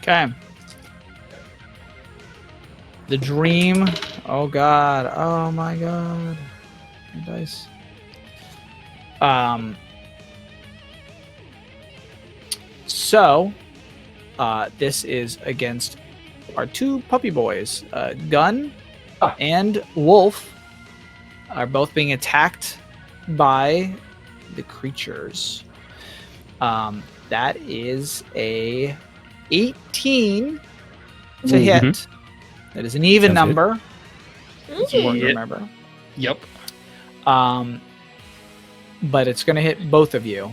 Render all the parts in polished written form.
Okay. The dream. Oh god. Oh my god. Dice. So, this is against our two puppy boys. Gun and Wolf are both being attacked by the creatures. That is a 18 to hit. That is an even Sounds number. It's Important to remember. Yep. But it's going to hit both of you.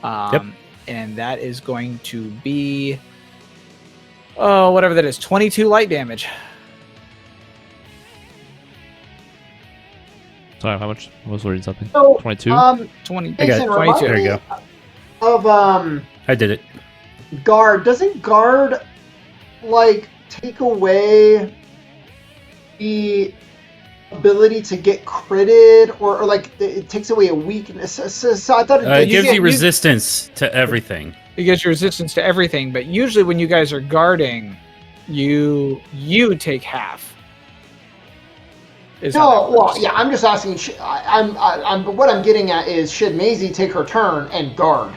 Yep. And that is going to be, whatever that is, 22 light damage. Sorry, how much? I was reading something. So, 22? 20. Jason, it. 22. There you go. Of I did it. guard. Doesn't guard like take away the ability to get critted, or like it takes away a weakness? So I thought It gives you resistance to everything. It gives you resistance to everything, but usually when you guys are guarding, you take half. Yeah, I'm just asking. What I'm getting at is, should Maisie take her turn and guard?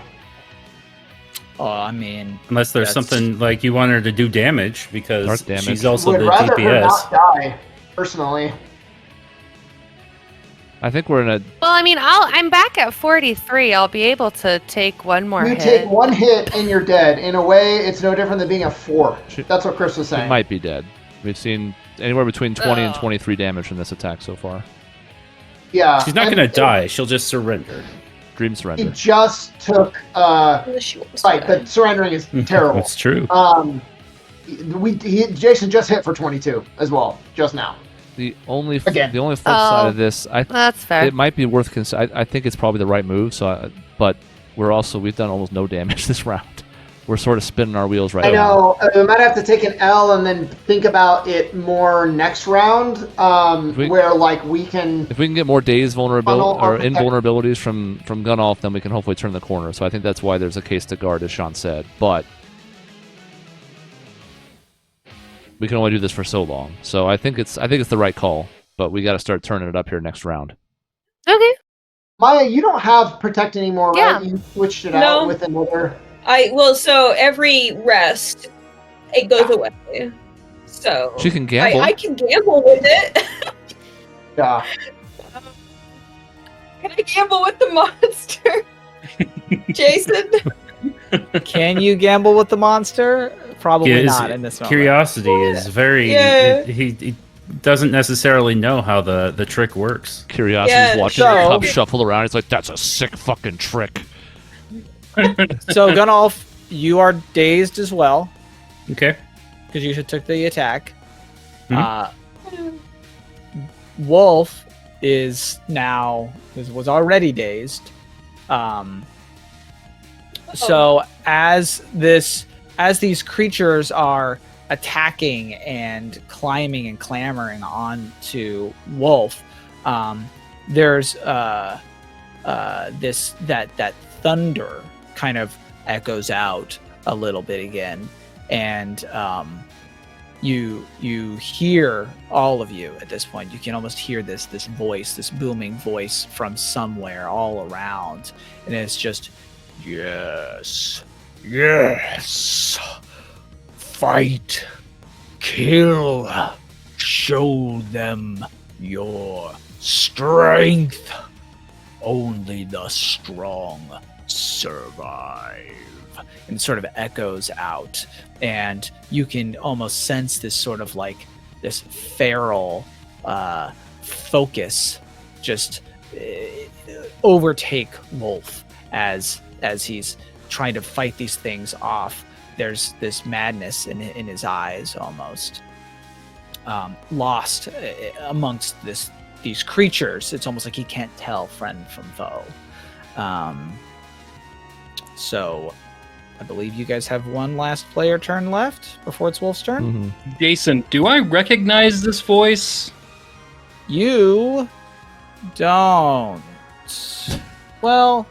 Oh, I mean, Unless there's something like you want her to do damage, because Dark damage. she's also Would the rather her not DPS. die, personally. I think we're in a... Well, I mean, I'm back at 43. I'll be able to take one more You hit. take one hit and you're dead. In a way, it's no different than being a 4. That's what Chris was She saying. might be dead. We've seen anywhere between 20 and 23 damage from this attack so far. Yeah. She's not going to die. She'll just surrender. Dream He surrender. just took. She wants Right, to but surrendering is terrible. That's true. Jason just hit for 22 as well, just now. The only Again. the only flip side of this, That's fair. it might be worth considering. I think it's probably the right move. But we've done almost no damage this round. We're sort of spinning our wheels right I now. know. We might have to take an L and then think about it more next round, where like we can. If we can get more dazed Funnel or protect- invulnerabilities from Gunolf, then we can hopefully turn the corner. So I think that's why there's a case to guard, as Sean said. But we can only do this for so long. So I think it's the right call. But we got to start turning it up here next round. Okay. Maya, you don't have protect anymore, right? Yeah. You switched it No. out with another. so every rest, it goes away. So She can gamble. I can gamble with it. Yeah. Can I gamble with the monster? Jason? can you gamble with the monster? Probably Yeah, not in this moment. Curiosity is very. Yeah. He doesn't necessarily know how the trick works. Curiosity's Yeah, watching so- the cup shuffle around. It's like, that's a sick fucking trick. So, Gunolf, you are dazed as well Okay. because you took the attack. Wolf was already dazed. So as these creatures are attacking and climbing and clamoring onto Wolf, there's that thunder kind of echoes out a little bit again, and you hear, all of you at this point, you can almost hear this voice, this booming voice from somewhere all around, and it's just, yes, fight, kill, show them your strength. Only the strong survive. And sort of echoes out, and you can almost sense this sort of like this feral focus just overtake Wolf as he's trying to fight these things off. There's this madness in his eyes, almost lost amongst these creatures. It's almost like he can't tell friend from foe. So I believe you guys have one last player turn left before it's Wolf's turn. Mm-hmm. Jason, do I recognize this voice? You don't. Well,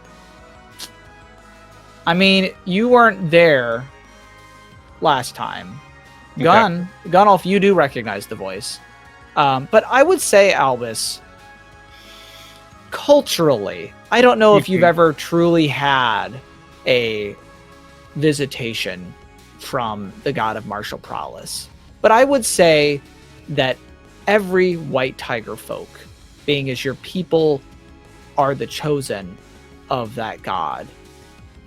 I mean, you weren't there last time. Gunolf, you do recognize the voice. But I would say, Albus, culturally, I don't know if you've ever truly had a visitation from the god of martial prowess. But I would say that every white tiger folk, being as your people are the chosen of that god,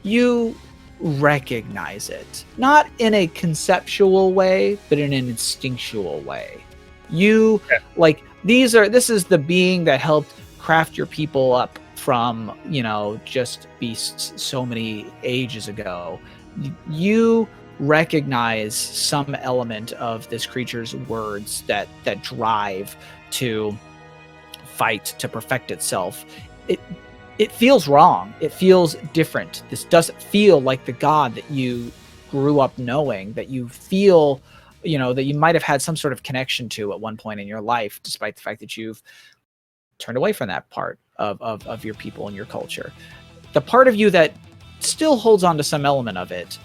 you recognize it. Not in a conceptual way, but in an instinctual way. You, like, this is the being that helped craft your people up from, just beasts so many ages ago. You recognize some element of this creature's words that drive to fight, to perfect itself. It feels wrong. It feels different. This doesn't feel like the god that you grew up knowing, that you feel, that you might have had some sort of connection to at one point in your life, despite the fact that you've turned away from that part of your people and your culture. The part of you that still holds on to some element of it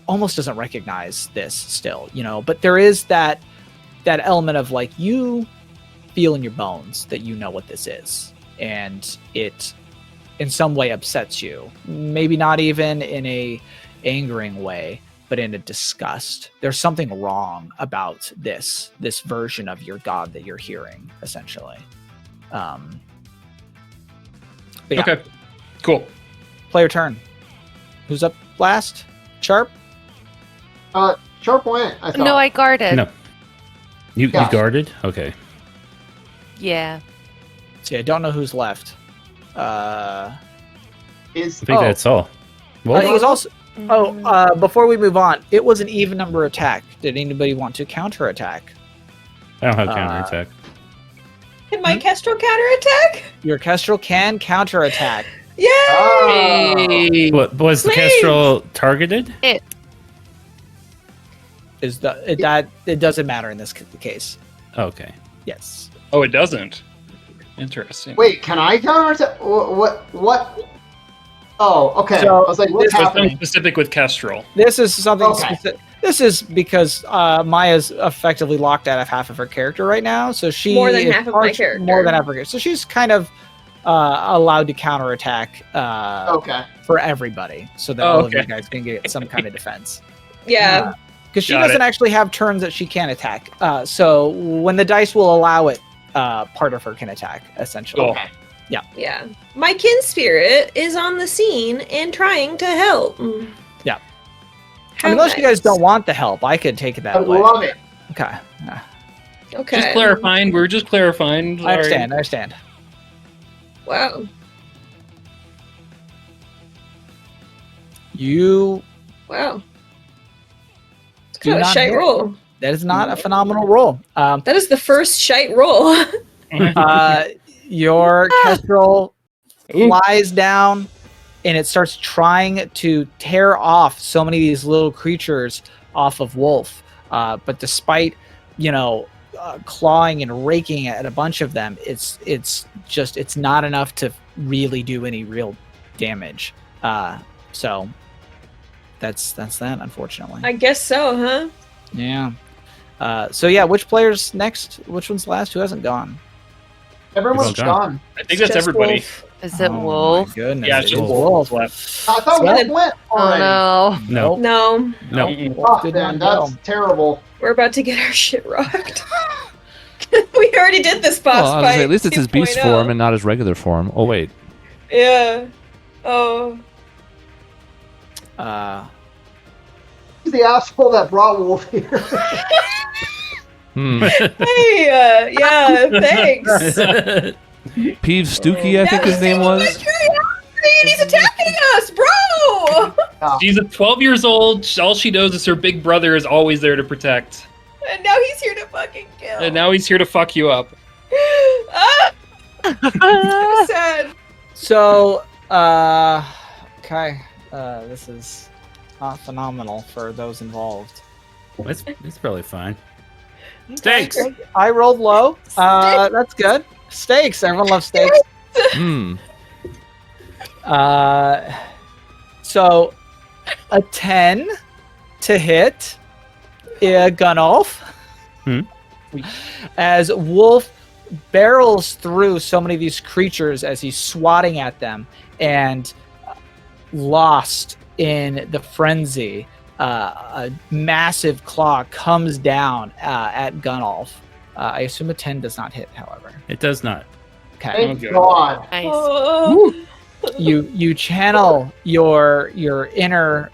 almost doesn't recognize this still, but there is that element of, like, you feel in your bones that you know what this is, and it in some way upsets you. Maybe not even in a angering way, but in a disgust. There's something wrong about this version of your god that you're hearing, essentially. But yeah. Okay, cool. Player turn. Who's up last? Sharp? Sharp went, I thought. No, I guarded. No. You guarded? Okay. Yeah. See, I don't know who's left. I think that's all. Well, It was also... before we move on, it was an even number attack. Did anybody want to counterattack? I don't have counterattack. Can my Kestrel counterattack? Your Kestrel can counterattack. Yay! What was the Please. Kestrel targeted? It. It doesn't matter in this case. Okay. Yes. Oh, it doesn't. Interesting. Wait, can I counterattack? What? Oh, okay. So, I was like, what's So something happening? specific with Kestrel. This is something Okay. specific. This is because Maya's effectively locked out of half of her character right now, so she More than is half of my character. More than half of her character. So she's kind of allowed to counterattack Okay. for everybody, so that all of you guys can get some kind of defense. Yeah. Because she Got doesn't it. actually have turns that she can attack. So when the dice will allow it, part of her can attack, essentially. Cool. Okay. Yeah. My kin spirit is on the scene and trying to help. Yeah. How Unless you guys nice. don't want the help, I could take it that I way. love it. Okay. Yeah. Okay. Just clarifying. We were just clarifying. I understand. Wow. You Wow. It's Do kind of a not shite hit. roll. That is not a phenomenal roll. That is the first shite roll. Your Kestrel flies down, and it starts trying to tear off so many of these little creatures off of Wolf. But despite, clawing and raking at a bunch of them, it's not enough to really do any real damage. So that's that, unfortunately. I guess so, huh? Yeah. So yeah, which player's next? Which one's last? Who hasn't gone? Everyone's Well done. gone. I think that's Just everybody. Wolf. Is it Oh, Wolf? My goodness. Yeah, it's it's just Wolf. Wolf left. I thought Yeah. Wolf went Oh already. no. No. No, No. Mm-mm. Wolf Fuck, did man, not go. that's terrible. we're about to get our shit rocked. We already did this boss Well, I was gonna fight. say, at least it's his beast 2.0. form and not his regular form. Oh wait. Yeah. Oh. He's the asshole that brought Wolf here. Hey, yeah, thanks. Peeves Stookie, I think That his name my was. curiosity, and he's attacking us, bro! She's 12 years old. All she knows is her big brother is always there to protect. And now he's here to fucking kill. And now he's here to fuck you up. Ah! So sad. So, okay. This is not phenomenal for those involved. It's probably fine. Thanks. I rolled low. That's good. Steaks. Everyone loves steaks. Hmm. So, a 10 to hit Gunolf. As Wolf barrels through so many of these creatures as he's swatting at them, and lost in the frenzy, a massive claw comes down at Gunolf. I assume a 10 does not hit, however. It does not. Okay. Thank God. Nice. Oh. You channel your inner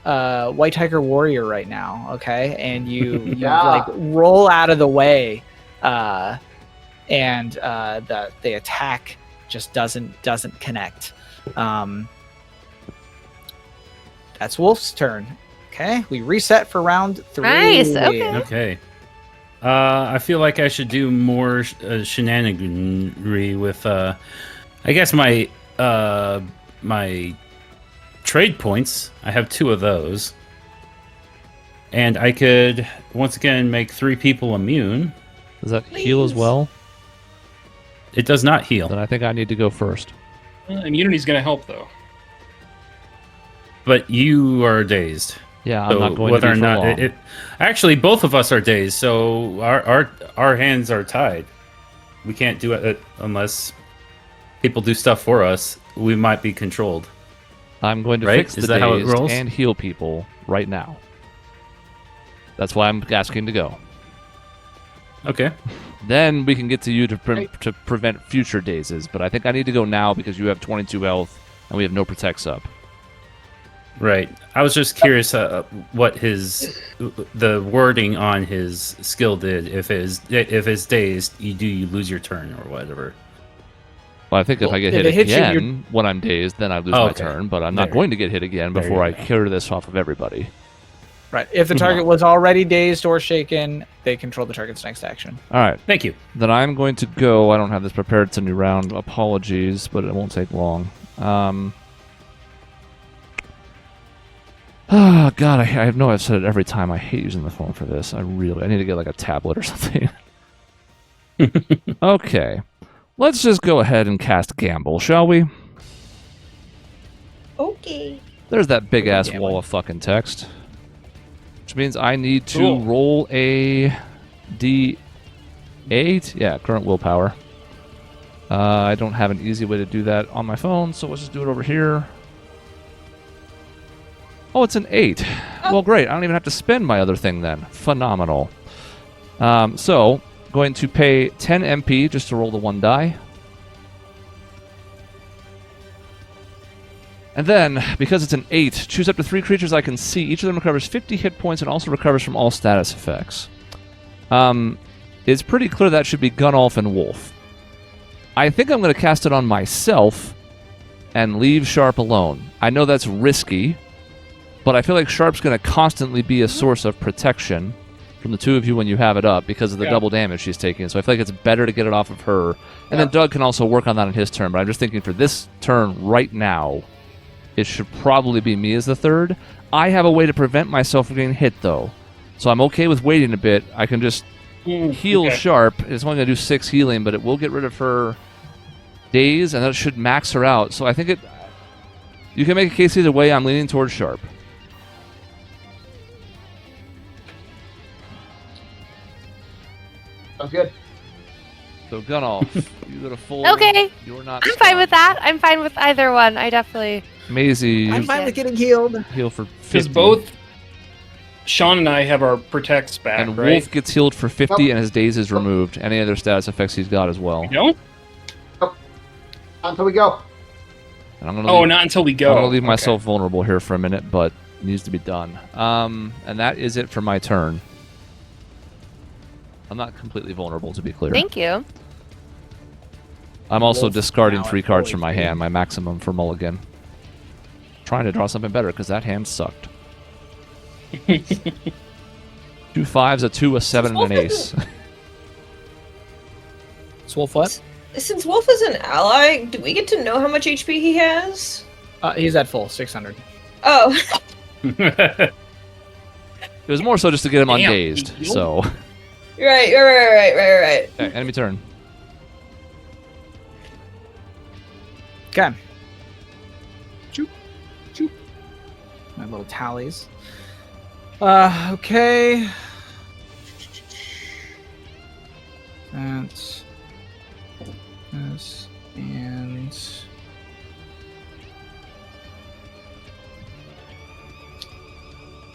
White Tiger warrior right now, okay? And you Yeah. like roll out of the way, and the attack just doesn't connect. That's Wolf's turn. Okay, we reset for round 3. Nice, okay. Okay. I feel like I should do more shenaniganry with, I guess my trade points. I have 2 of those. And I could, once again, make 3 people immune. Does that heal as well? It does not heal. Then I think I need to go first. Immunity's going to help, though. But you are dazed. Yeah, I'm So not going whether to or be for not long. actually, both of us are dazed, so our hands are tied. We can't do it unless people do stuff for us. We might be controlled. I'm going to Right? fix Is the that how it dazed rolls? and heal people right now. That's why I'm asking to go. Okay. Then we can get to you to prevent future dazes. But I think I need to go now because you have 22 health and we have no protects up. Right. I was just curious what the wording on his skill did. If it's dazed, you lose your turn or whatever. Well, I think if Well, I get if hit it hits you, again when I'm dazed, then I lose my Okay. turn. But I'm not There. going to get hit again There before you I go. clear this off of everybody. Right. If the target was already dazed or shaken, they control the target's next action. All right. Thank you. Then I'm going to go. I don't have this prepared. It's a new round. Apologies, but it won't take long. Oh, God, I know I've said it every time. I hate using the phone for this. I need to get like a tablet or something. Okay. Let's just go ahead and cast Gamble, shall we? Okay. There's that big-ass Yeah, wall of fucking text. Which means I need to Cool. roll a D8. Yeah, current willpower. I don't have an easy way to do that on my phone, so let's just do it over here. Oh, it's an 8. Well, great. I don't even have to spend my other thing then. Phenomenal. So, going to pay 10 MP just to roll the 1 die. And then, because it's an 8, choose up to 3 creatures I can see. Each of them recovers 50 hit points and also recovers from all status effects. It's pretty clear that should be Gunolf and Wolf. I think I'm going to cast it on myself and leave Sharp alone. I know that's risky, but I feel like Sharp's going to constantly be a source of protection from the 2 of you when you have it up because of the double damage she's taking. So I feel like it's better to get it off of her. And then Doug can also work on that in his turn. But I'm just thinking for this turn right now, it should probably be me as the 3rd. I have a way to prevent myself from getting hit, though. So I'm okay with waiting a bit. I can just heal okay. Sharp. It's only going to do 6 healing, but it will get rid of her daze, and that should max her out. So I think you can make a case either way. I'm leaning towards Sharp. Sounds good. So Gunolf, you got a full. Okay. You're not. I'm fine with that. I'm fine with either one. I definitely. Maisie, I'm you fine with getting healed. heal for 50. Because both Sean and I have our protects back, And right? Wolf gets healed for 50 and his daze is removed. Any other status effects he's got as well. You don't? Until we go. And I'm gonna Oh, leave, not until we go. I'm gonna leave Okay. myself vulnerable here for a minute, but it needs to be done. And that is it for my turn. I'm not completely vulnerable, to be clear. Thank you. I'm also Wolf discarding now 3 at cards from my 43. hand, my maximum for mulligan. Trying to draw something better because that hand sucked. 2 5s, a 2, a 7, and an ace. It's Wolf what? Since Wolf is an ally, do we get to know how much HP he has? He's at full, 600. Oh, It was more so just to get him Damn, undazed. he So, right. okay, enemy turn. Okay. Choop. Choop. My little tallies. Okay. That's this and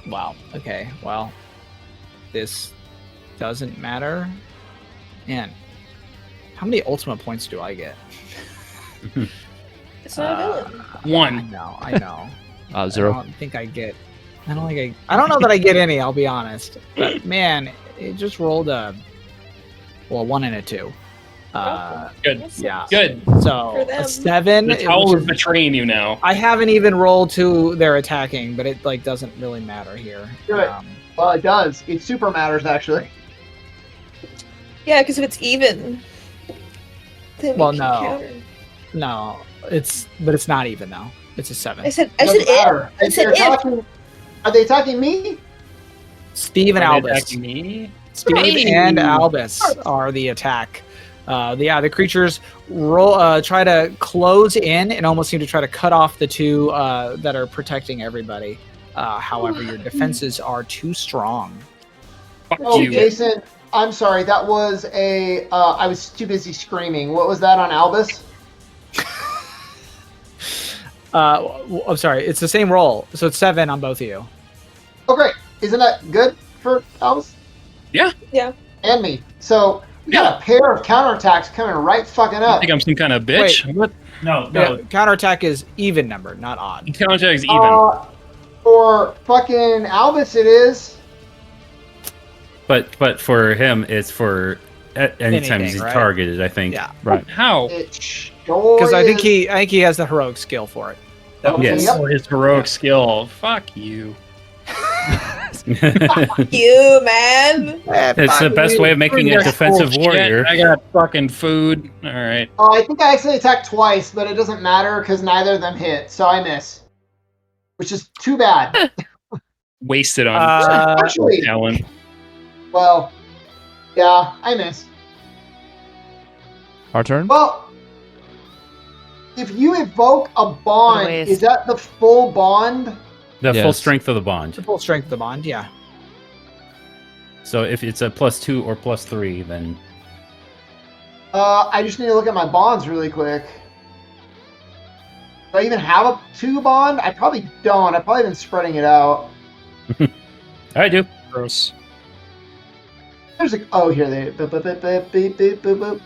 wow. Okay. Well, this doesn't matter. Man, how many Ultima points do I get? It's not a villain. One. I know. I 0. don't think I get. I don't know that I get any. I'll be honest. But man, it just rolled a 1 and a 2. Good. Yeah. Good. So For them. a 7. The towel is betraying you now. I haven't even rolled to their attacking, but it doesn't really matter here. Good. Well, it does. It super matters, actually. Yeah, because if it's even, then Well, we can no. counter. No, but it's not even though. It's a 7. I said Doesn't it. matter. I said They're it. attacking- Are they attacking me? Steve and Are they Albus. attacking me? Steve Hey! and Albus are the attack. The creatures try to close in and almost seem to try to cut off the two that are protecting everybody. However, your defenses are too strong. Fuck Oh, you. Jason, I'm sorry. That was a. I was too busy screaming. What was that on Albus? I'm sorry. It's the same roll, so it's 7 on both of you. Oh, great. Isn't that good for Albus? Yeah. Yeah. And me. So we got a pair of counterattacks coming right fucking I up. think I'm some kind of bitch. What? No, Yeah, counterattack is even number, not odd. Counterattack is even. For fucking Albus, it is. but for him, it's for anytime Anything, he's right? targeted. I think. Yeah, How? It sure because I think is. he has the heroic skill for it. Okay, Yes. yep. Oh, his heroic skill. Fuck you. You man. It's the best way of making a defensive Shit, warrior. I got fucking food. All right. Oh, I think I actually attacked twice, but it doesn't matter because neither of them hit, so I miss. Which is too bad. Wasted on Actually, talent. well, yeah, I miss. Our turn? Well, if you evoke a bond, Waste. is that the full bond? The full Yes. strength of the bond. The full strength of the bond, yeah. So if it's a +2 or +3, then I just need to look at my bonds really quick. Do I even have a 2 bond? I probably don't. I've probably been spreading it out. I do. Gross. There's a oh here they boop, boop, boop, boop, boop, boop, boop, boop.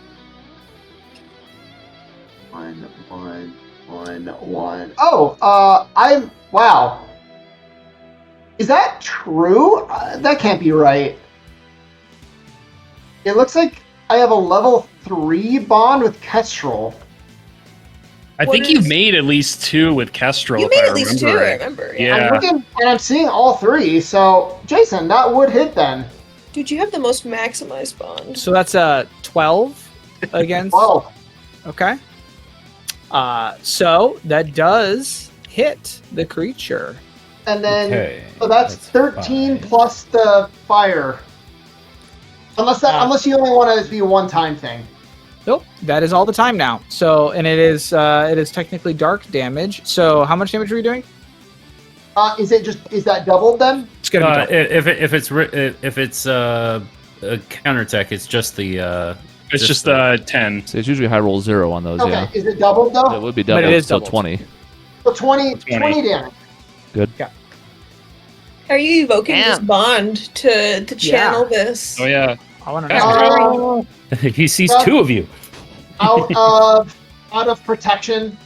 1 1 1 1. Oh, I'm wow. Is that true? That can't be right. It looks like I have a level 3 bond with Kestrel. I What think you is- made at least 2 with Kestrel. You if made I at least 2, remember I right. remember. Yeah. I'm looking and I'm seeing all 3. So Jason, that would hit then. Dude, you have the most maximized bond. So that's a 12 against. Whoa. Okay. So that does hit the creature. And then Okay. so that's 13 5. plus the fire. Unless you only want it to be a one-time thing. Nope, that is all the time now. So, and it is technically dark damage. So, how much damage are you doing? Is that doubled then? It's gonna be dark. If it's a counterattack, it's just the It's just 10. So it's usually high roll 0 on those, Okay, yeah. is it doubled though? It would be But double, it is so doubled. 20. So 20 20. damage. Are you evoking this Damn. bond to channel this? Oh yeah. I want to That's know. he sees Well- 2 of you. Out of protection,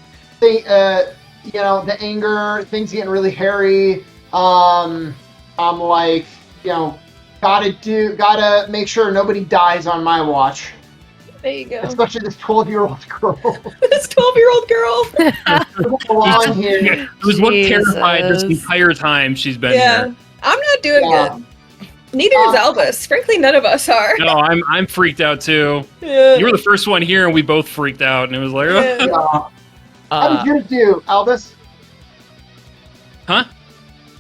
the anger, things getting really hairy. I'm like, gotta make sure nobody dies on my watch, There you go. especially this 12-year-old girl. This 12-year-old girl. Doesn't belong here. Who's looked terrified this Jesus. entire time she's been Yeah. here. I'm not doing Yeah. good. Neither is Albus. Frankly, none of us are. No, I'm freaked out too. Yeah. You were the first one here, and we both freaked out, and it was like, Yeah. How did yours do, Albus? Huh?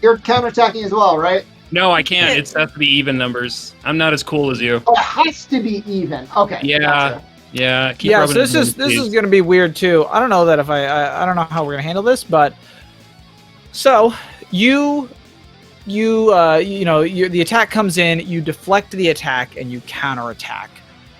You're counterattacking as well, right? no, I can't. It has to be even numbers. I'm not as cool as you. Oh, it has to be even. Okay. Yeah. Gotcha. Yeah. Keep Yeah, rubbing so it this in, is please. going to be weird too. I don't know that if I don't know how we're going to handle this, but so you the attack comes in, you deflect the attack and you counterattack.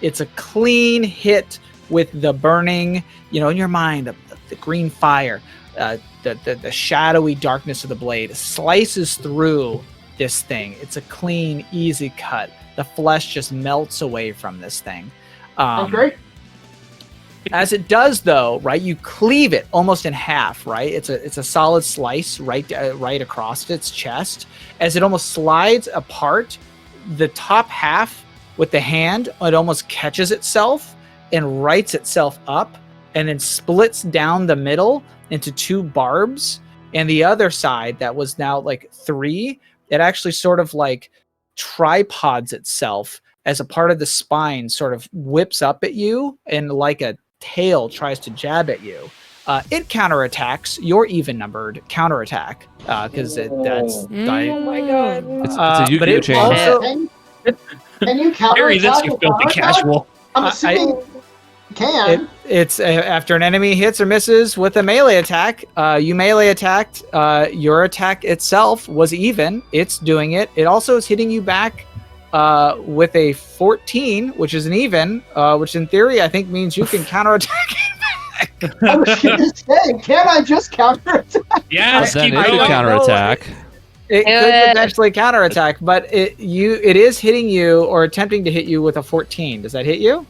It's a clean hit with the burning, in your mind, the green fire, the shadowy darkness of the blade slices through this thing. It's a clean, easy cut. The flesh just melts away from this thing. Great. As it does, though, right, you cleave it almost in half, right? It's a solid slice right across its chest. As it almost slides apart, the top half with the hand, it almost catches itself and rights itself up and then splits down the middle into 2 barbs. And the other side that was now like 3, it actually sort of like tripods itself as a part of the spine sort of whips up at you and like a tail tries to jab at you. It counterattacks your even-numbered counterattack because that's. Oh my god. It's a Yu-Gi-Oh chain. Also, Can you Harry, this counterattack you with filthy counterattack? casual. I'm assuming you can. it's after an enemy hits or misses with a melee attack. You melee attacked. Your attack itself was even. It's doing it. It also is hitting you back with a 14, which is an even, which in theory I think means you can counterattack it back. I was gonna say, can I just counterattack? Yes, Then keep it could going. counterattack. It could potentially counterattack, but it is hitting you or attempting to hit you with a 14. Does that hit you?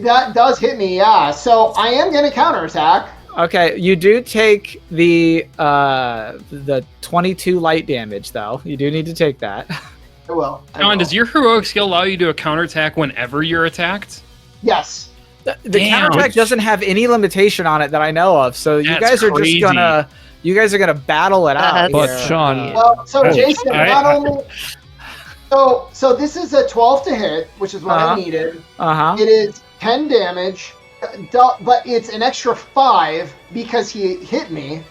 That does hit me, yeah. So I am gonna counterattack. Okay, you do take the 22 light damage, though. You do need to take that. I will. John, does your heroic skill allow you to do a counterattack whenever you're attacked? Yes. The Damn. counterattack doesn't have any limitation on it that I know of, so you That's guys are crazy. just gonna battle it out. But here. Sean, Well, so Oh, Jason, I- not only. So this is a 12 to hit, which is what I needed. It is 10 damage, but it's an extra 5 because he hit me.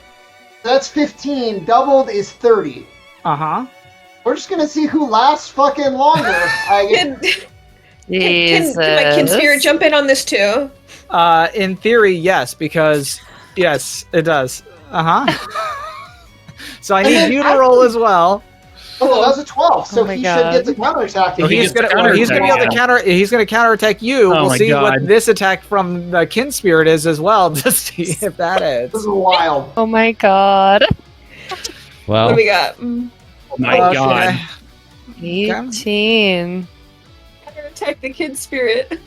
That's 15. Doubled is 30. We're just gonna see who lasts fucking longer. Can my kin spirit jump in on this too? In theory, yes, because yes, it does. So I need you to roll as well. Oh, that's a 12, so Oh my he God. should get the counterattack. So he He's gets gonna the be able to counterattack. counter. He's gonna counterattack you. Oh We'll my see what God. this attack from the kin spirit is as well, to see if that This is. is wild. Oh my god. What well, do we got? Oh my god. 18. Attack the kid spirit.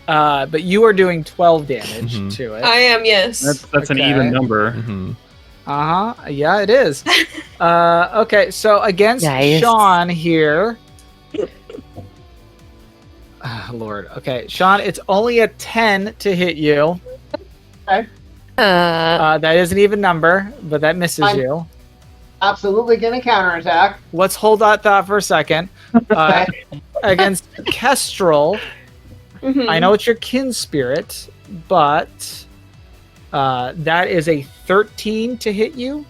But you are doing 12 damage Mhm. to it. I am, yes. That's an Okay. even number. mhm. Yeah, it is. Okay, so against Nice. Sean here. Lord. Okay, Sean, it's only a 10 to hit you. That is an even number, but that misses I'm- you. Absolutely gonna counterattack. Let's hold that thought for a second. Against Kestrel, Mhm. I know it's your kin spirit, but that is a 13 to hit you.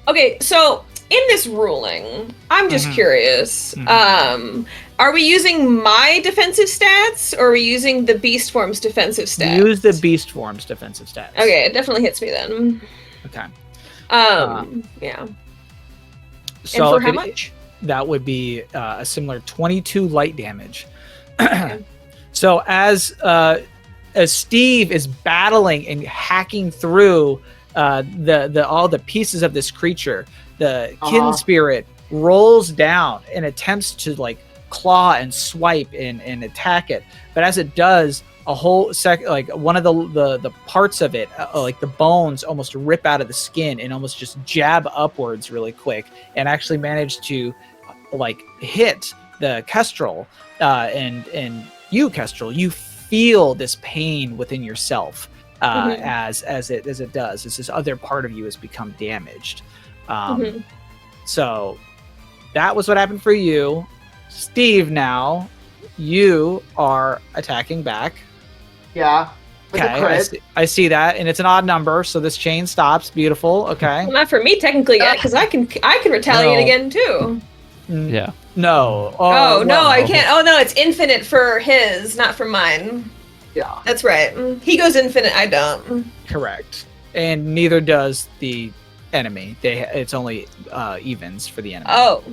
Okay, so in this ruling, I'm just Mhm. curious. Mhm. Are we using my defensive stats or are we using the beast form's defensive stats? Use the beast form's defensive stats. Okay, it definitely hits me then. Okay. Yeah. So and for if how it- much? that would be a similar 22 light damage. So as Steve is battling and hacking through the all the pieces of this creature, the kin spirit rolls down and attempts to like claw and swipe and attack it. But as it does, a whole one of the parts of it, like the bones, almost rip out of the skin and almost just jab upwards really quick, and actually manage to like hit the Kestrel. And you, Kestrel, you feel this pain within yourself as it does. As this other part of you has become damaged. So that was what happened for you, Steve. Now you are attacking back. Yeah. With a Okay, crit. I see that, and it's an odd number, so this chain stops. Beautiful. Okay. Well, not for me technically yet, because I can retaliate No. again too. Yeah. No. Oh, no, well, I can't. Oh no, it's infinite for his, not for mine. Yeah. That's right. He goes infinite, I don't. Correct. And neither does the enemy. It's only evens for the enemy. Oh.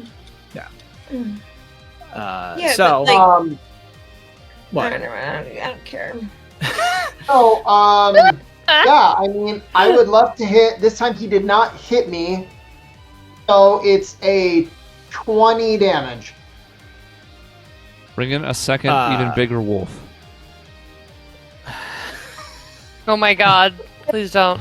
Yeah, So but, like, what? I don't care. So, yeah, I mean, I would love to hit. This time he did not hit me. So it's a 20 damage. Bring in a second, even bigger wolf. Oh my god. Please don't.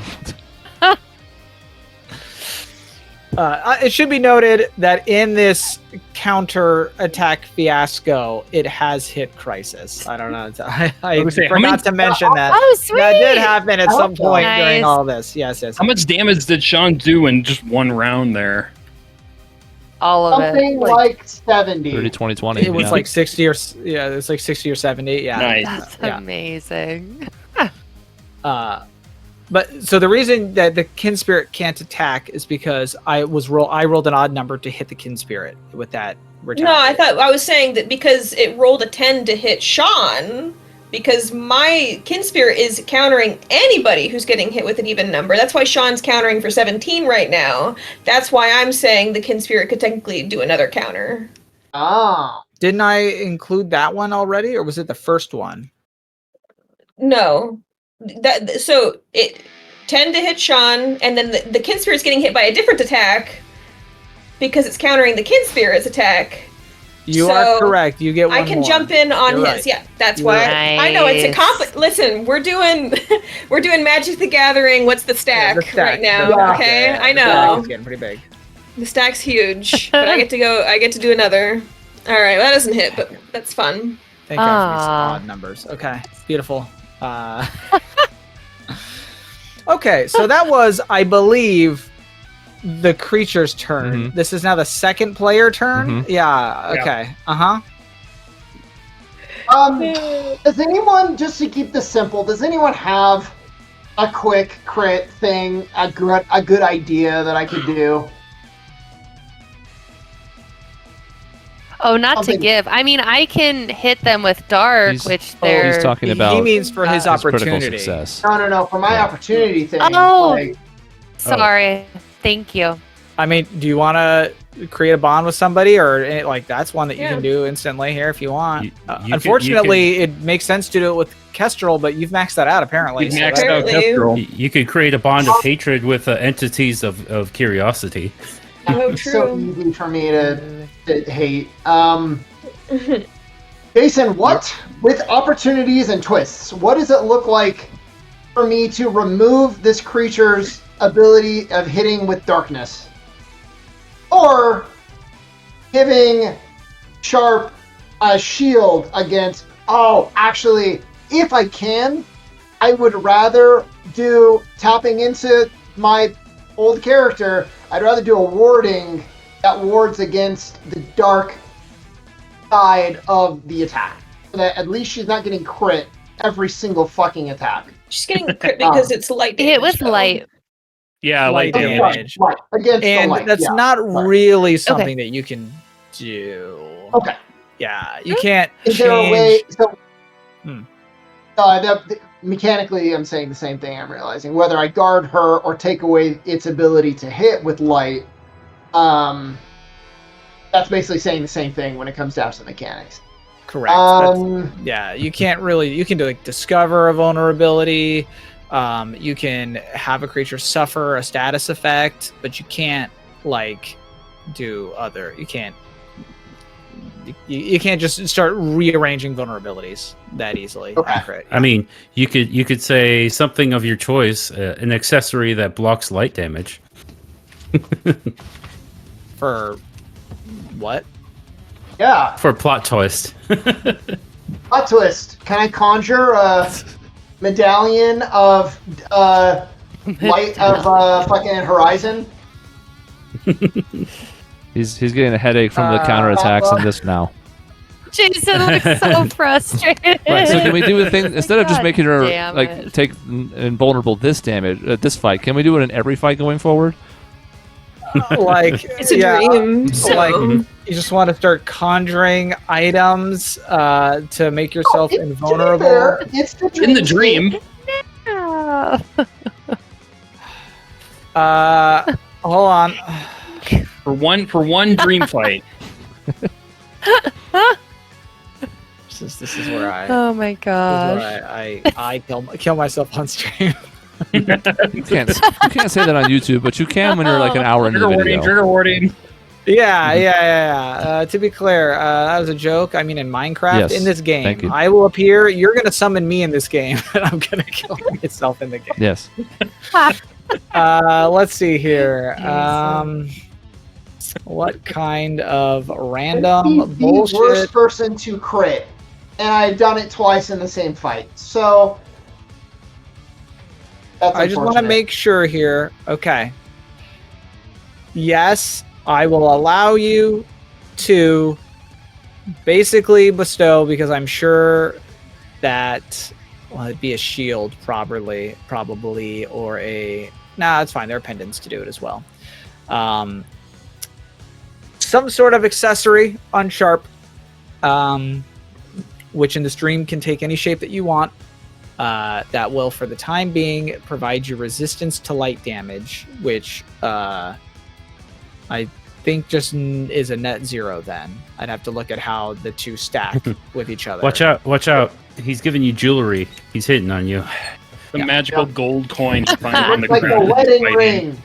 It should be noted that in this counter attack fiasco, it has hit Crisis. I don't know. I was gonna say, how forgot many- to mention that. Oh, sweet. That did happen at some point during Nice. all this. Yes. How much damage did Sean do in just one round there? All of Something it. like 70. 30, 20, 20. It was yeah. like 60 or it's like 60 or 70. Yeah. Nice. That's Yeah. amazing. But so the reason that the kin spirit can't attack is because I rolled an odd number to hit the kin spirit with that retaliate. No, I was saying that because it rolled a 10 to hit Sean, because my kin spirit is countering anybody who's getting hit with an even number. That's why Sean's countering for 17 right now. That's why I'm saying the kin spirit could technically do another counter. Ah. Didn't I include that one already, or was it the first one? No. So it 10 to hit Sean, and then the kin spirit's getting hit by a different attack because it's countering the kin spirit's attack. You are So, correct. You get one I can more. jump in on You're his. right. Yeah, that's You're why right. I know it's a Nice. Listen, we're doing Magic the Gathering. What's the Yeah, stack, the stack. right now? Yeah. Okay, Yeah, I the stack know is getting pretty big. the stack's huge, but I get to do another. All right, well, that doesn't hit, but that's fun. Thank God for these Ah. odd numbers. Okay, beautiful. Okay, so that was, I believe, the creature's turn. Mhm. This is now the second player turn. Mhm. Yeah. Okay. Does anyone, just to keep this simple, does anyone have a quick crit thing, a good idea that I could do? Oh, not to Something- give. I mean, I can hit them with dark, He's- which Oh, they're. He's talking He about means for his his critical opportunity. success. No, for my Yeah. opportunity thing. Oh. Like, Sorry. Thank you. I mean, do you want to create a bond with somebody, or like that's one that you Yeah. can do instantly here if you want? You- you could- Unfortunately, it makes sense to do it with Kestrel, but you've maxed that out apparently. You've so maxed that- out Apparently. Kestrel. You could create a bond of hatred with entities of curiosity. Oh, so true. easy for me to hate. Jason, what, with opportunities and twists, what does it look like for me to remove this creature's ability of hitting with darkness? Or giving Sharp a shield against... Oh, actually, if I can, I would rather do tapping into my old character. I'd rather do a warding that wards against the dark side of the attack. So that at least she's not getting crit every single fucking attack. She's getting crit because it's light damage. Hit with though. light. Yeah, Light like damage. Right, against the And light. that's yeah. not right. really something that you can do. Okay. Yeah, you can't Is there a change. way? So, Hmm. mechanically, I'm saying the same thing. I'm realizing whether I guard her or take away its ability to hit with light. That's basically saying the same thing when it comes down to the mechanics. Correct. Yeah, you can't really. You can do like discover a vulnerability. You can have a creature suffer a status effect, but you can't like do other. You can't. You can't just start rearranging vulnerabilities that easily. Okay. Accurate. I mean, you could say something of your choice, an accessory that blocks light damage. For what? Yeah. For plot twist. Plot twist. Can I conjure a medallion of light of fucking horizon? He's getting a headache from the counterattacks on this now. Jason looks so frustrated. Right, so can we do a thing instead of just God making her damn like it. take invulnerable this damage this fight? Can we do it in every fight going forward? Like It's a dream. So. Like you just want to start conjuring items to make yourself To be invulnerable. fair, it's the in the dream dream. Yeah. Hold on. For one dream fight. This is where I. Oh my This is gosh. where I kill myself on stream. You can't say that on YouTube, but you can when you're like an hour into the video. Trigger warning. Yeah. To be clear, that was a joke. I mean, in Minecraft, Yes, in this thank game, you. I will appear. You're gonna summon me in this game, and I'm gonna kill myself in the game. Yes. Let's see here. What kind of random He's the worst bullshit? person to crit, and I've done it twice in the same fight. So that's I just want to unfortunate. make sure here. Okay. Yes, I will allow you to basically bestow, because I'm sure that, well, it'd be a shield probably, or a. Nah, it's fine. There are pendants to do it as well. Some sort of accessory on Sharp, which in the stream can take any shape that you want. That will, for the time being, provide you resistance to light damage, which I think just is a net 0 then. I'd have to look at how the two stack with each other. Watch out. He's giving you jewelry. He's hitting on you. The magical gold coin you find on the Like a ground. wedding Fighting. ring.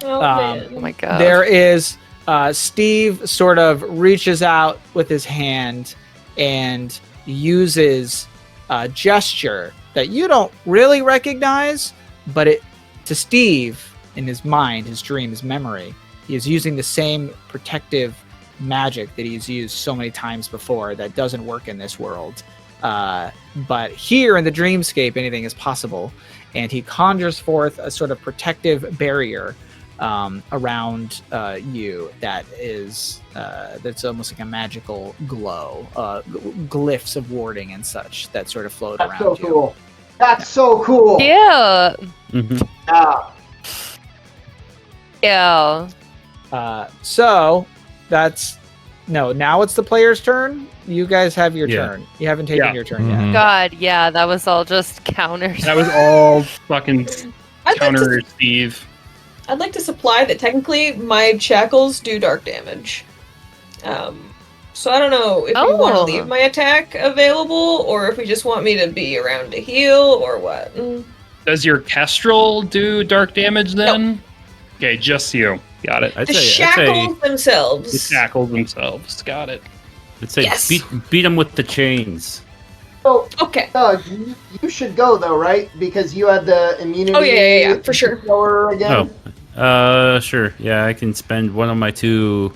Oh, Oh man. my god. There is Steve sort of reaches out with his hand and uses a gesture that you don't really recognize, but to Steve, in his mind, his dream, his memory, he is using the same protective magic that he's used so many times before that doesn't work in this world. But here in the dreamscape, anything is possible, and he conjures forth a sort of protective barrier around you that is that's almost like a magical glow, glyphs of warding and such that sort of float That's around so you. cool. That's so cool. Cute. Mhm. Yeah. Ew. So that's now it's the player's turn. You guys have your Yeah. turn. You haven't taken Yeah. your turn Mhm. yet. God, yeah, that was all just counters. That was all fucking I'd like, counter to, Steve. I'd like to supply that technically my shackles do dark damage. So I don't know if you want to Oh. leave my attack available, or if we just want me to be around to heal, or what. Does your kestrel do dark damage then? Okay, just you. Got it. I'd The say shackles The themselves. shackles themselves. Got it. Yes. beat him with the chains. So, Okay. you should go though, right? Because you had the immunity. Oh, yeah, for sure. Lower again. Sure. Yeah, I can spend one of my 2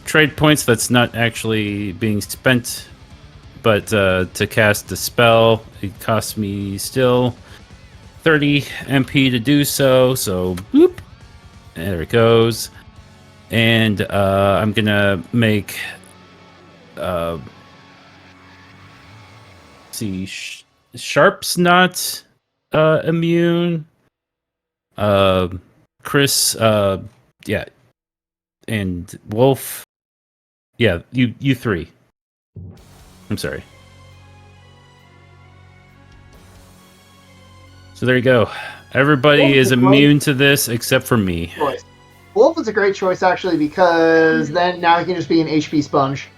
trade points that's not actually being spent, but to cast the spell, it costs me still 30 MP to do so. So, boop, there it goes. And I'm gonna make see, Sharp's not immune. Chris, yeah, and Wolf, yeah, you 3. I'm sorry. So there you go. Everybody Wolf is is immune to this except for me. Choice. Wolf is a great choice actually because then now he can just be an HP sponge.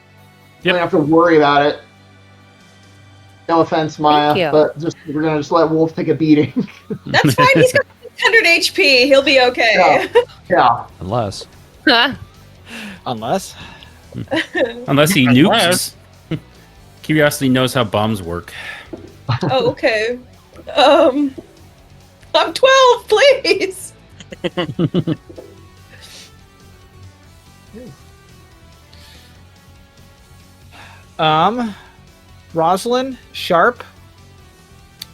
You Yep. don't have to worry about it. No offense, Maya, you. but we're gonna just let Wolf take a beating. That's fine. He's got 600 HP. He'll be okay. Yeah. Unless. Unless Unless he Unless- nukes. Curiosity knows how bombs work. Oh, okay. I'm 12, please. Rosalind Sharp.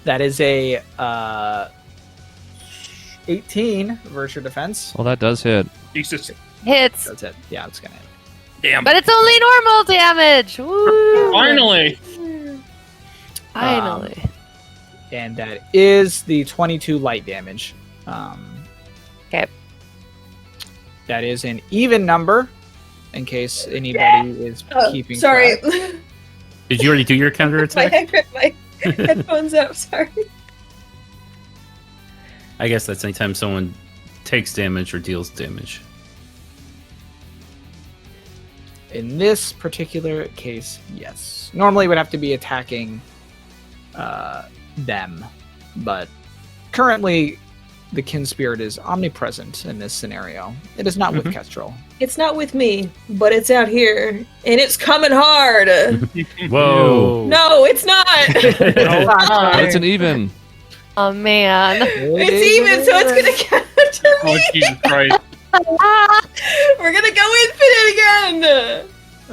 That is a 18 versus your defense. Well, that does hit. Jesus. Hits, That's it. Yeah, it's gonna hit. Damn. but it's only normal damage. Woo! Finally. Finally. And that is the 22 light damage. Okay. That is an even number, in case anybody is keeping Sorry. track. Did you already do your counter my attack? head ripped my headphones up. Sorry. I guess that's anytime someone takes damage or deals damage. In this particular case, yes. Normally it would have to be attacking them, but currently the kin spirit is omnipresent in this scenario. It is not with Kestrel. It's not with me, but it's out here, and it's coming hard. Whoa! No, it's not. It's an even. Oh man. It's even, so it's gonna counter Oh, me. Jesus Christ. We're gonna go infinite again.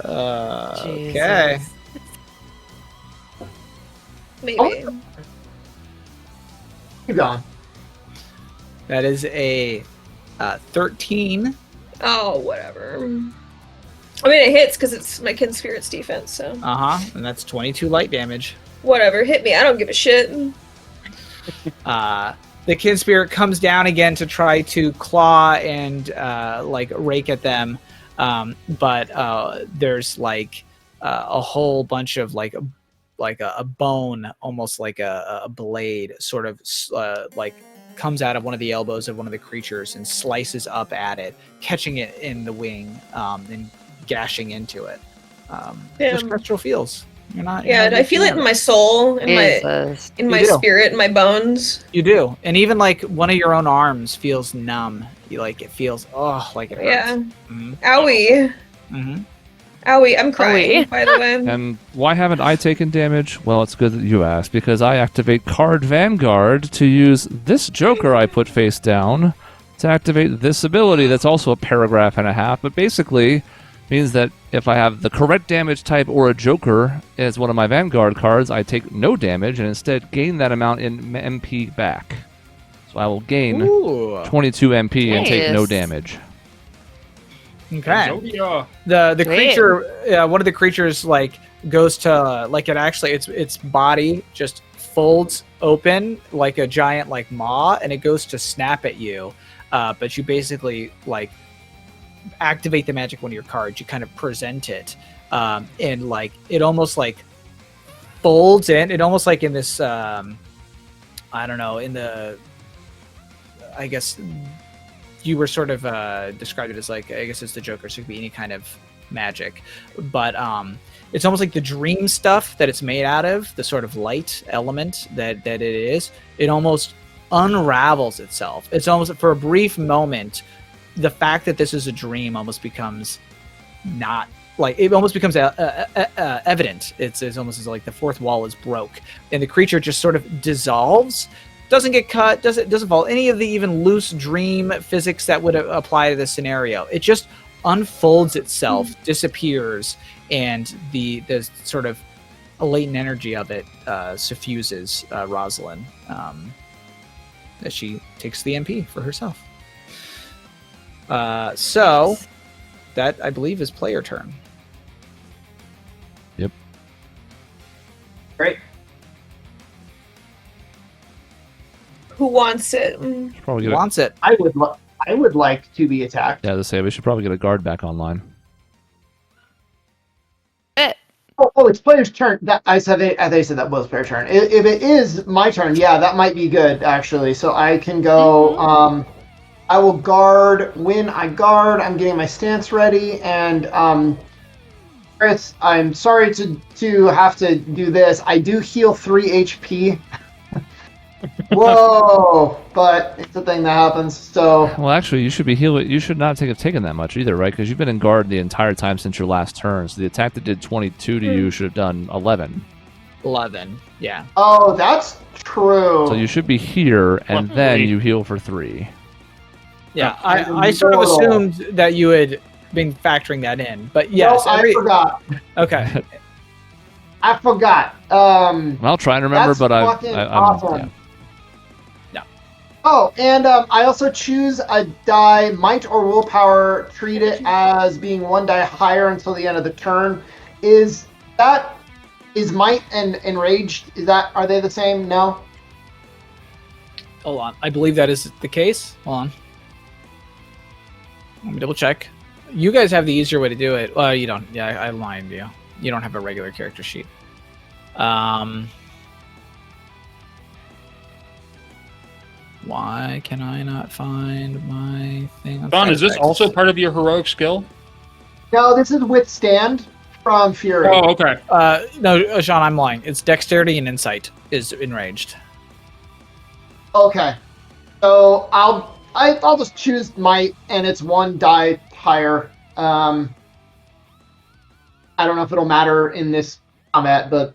Okay. Jesus. Maybe. Keep going. That is a 13. Oh, whatever. I mean, it hits because it's my kin spirit's defense, so And that's 22 light damage. whatever. Hit me. I don't give a shit. The kin spirit comes down again to try to claw and like rake at them, but there's like a whole bunch of like a bone, almost like a blade, sort of like comes out of one of the elbows of one of the creatures and slices up at it, catching it in the wing and gashing into it. Just Kestrel feels. You're not. Yeah, I feel it in my soul, in Jesus. my You do. spirit, in my bones. You do, and even like one of your own arms feels numb. You like it feels like it hurts. Yeah. Mm-hmm. Owie. Mm-hmm. Owie, I'm crying, by the way. And why haven't I taken damage? Well, it's good that you asked, because I activate Card Vanguard to use this Joker I put face down to activate this ability that's also a paragraph and a half, but basically means that if I have the correct damage type or a Joker as one of my Vanguard cards, I take no damage and instead gain that amount in MP back. So I will gain Ooh. 22 MP and take no Nice. damage. Okay. Zodia. The Great. creature, one of the creatures, like goes to like it actually its body just folds open like a giant like maw, and it goes to snap at you. But you basically like activate the magic one of your cards. You kind of present it, and like it almost like folds in. It almost like in this I don't know, in the I guess you were sort of described it as like, I guess it's the Joker, so it could be any kind of magic, but it's almost like the dream stuff that it's made out of, the sort of light element that it is. It almost unravels itself. It's almost, for a brief moment, the fact that this is a dream almost becomes not like, it almost becomes evident. It's almost as like the fourth wall is broke, and the creature just sort of dissolves. Doesn't get cut, doesn't fall any of the even loose dream physics that would apply to this scenario. It just unfolds itself, disappears, and the sort of latent energy of it suffuses Rosalind as she takes the MP for herself. So that, I believe, is player turn. Yep. Great. Who wants it? Probably get a, Wants it. I would like to be attacked. yeah, to say we should probably get a guard back online. Oh, it's player's turn. I thought you said that was player turn. If it is my turn, yeah, that might be good actually. So I can go. I will guard. When I guard, I'm getting my stance ready, and Chris, I'm sorry to have to do this. I do heal 3 HP. Whoa! But it's a thing that happens. So Well, actually, you should be healing. You should not have taken that much either, right? Because you've been in guard the entire time since your last turn. So the attack that did 22 to you should have done 11. 11. Yeah. oh, that's true. So you should be here, and Well, then wait. you heal for 3. Yeah. That's I sort of immortal. assumed that you had been factoring that in, but yes. no, I forgot. Okay. I forgot. I'll try and remember, That's but fucking I'm awesome. yeah. Oh, and I also choose a die, might or willpower, treat it as being 1 die higher until the end of the turn. Is might and enraged, are they the same? No? Hold on. I believe that is the case. Hold on. Let me double check. You guys have the easier way to do it. Well, you don't. Yeah, I lied to you. You don't have a regular character sheet. Why can I not find my thing? On Sean, side is this effects? also part of your heroic skill? No, this is withstand from Fury. Oh, okay. No, Sean, I'm lying. It's dexterity and insight is enraged. Okay. So I'll just choose might, and it's one die higher. I don't know if it'll matter in this combat, but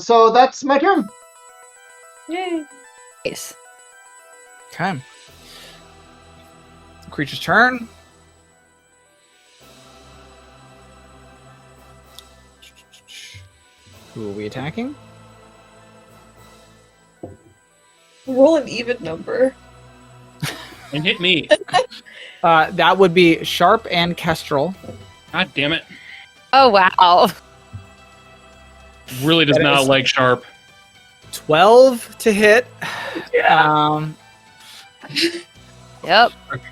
so that's my turn. Yay. Nice. Okay. Creature's turn. Who are we attacking? Roll an even number. And hit me. That would be Sharp and Kestrel. God damn it. Oh wow. Really does That not is- like sharp. 12 to hit. Yep.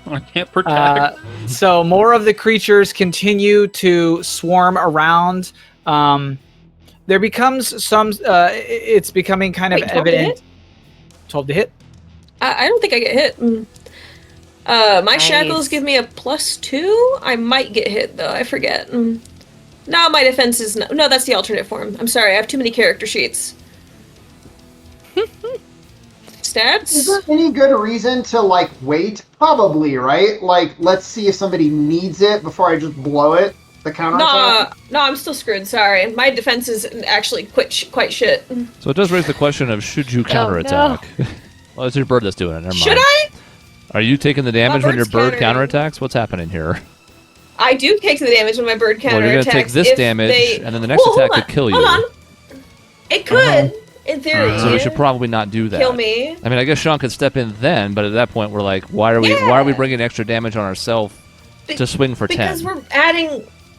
I can't protect. So more of the creatures continue to swarm around. There becomes some. It's becoming kind of Wait, 12 to evident. hit? 12 to hit. I don't think I get hit. My Nice. shackles give me a +2. I might get hit though. I forget. No, my defense is no. That's the alternate form. I'm sorry. I have too many character sheets. Stats. Is there any good reason to like wait? Probably, right? Like, let's see if somebody needs it before I just blow it. The counterattack. No, I'm still screwed. Sorry, my defense is actually quite shit. So it does raise the question of should you counterattack? Well, it's your bird that's doing it. Never mind. Should I? Are you taking the damage when your bird's bird countering. counterattacks? What's happening here? I do take the damage when my bird counterattacks. Well, you're gonna take this if damage, they- and then the next Well, attack hold could kill you. Hold on. It could, in theory. So we should probably not do that. kill me. I mean, I guess Sean could step in then, but at that point, we're like, why are we Yeah. bringing extra damage on ourselves to swing for 10? Because we're adding,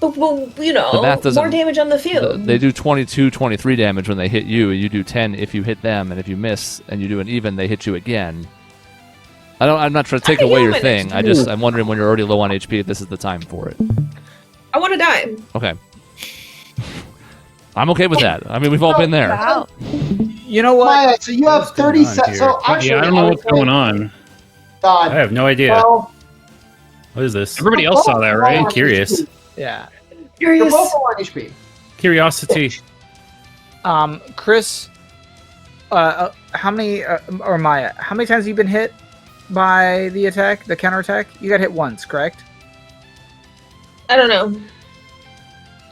well, The math doesn't- more damage on the field. They do 22, 23 damage when they hit you, and you do 10 if you hit them, and if you miss and you do an even, they hit you again. I'm not trying to take can away heal your my thing. next I'm wondering when you're already low on HP if this is the time for it. I want to die. Okay. I'm okay with that. I mean, we've all been there. Wow. You know what? Maya, so you have What's going 30 on seconds. So here? actually, Yeah, I don't know would what's say, going on. God, I have no idea. well, What is this? Everybody else saw that, you're right? both I'm curious. on HP. Yeah. You're both low on HP. Curiosity. Chris, how many, or Maya, how many times have you been hit by the attack, the counterattack? You got hit once, correct? I don't know.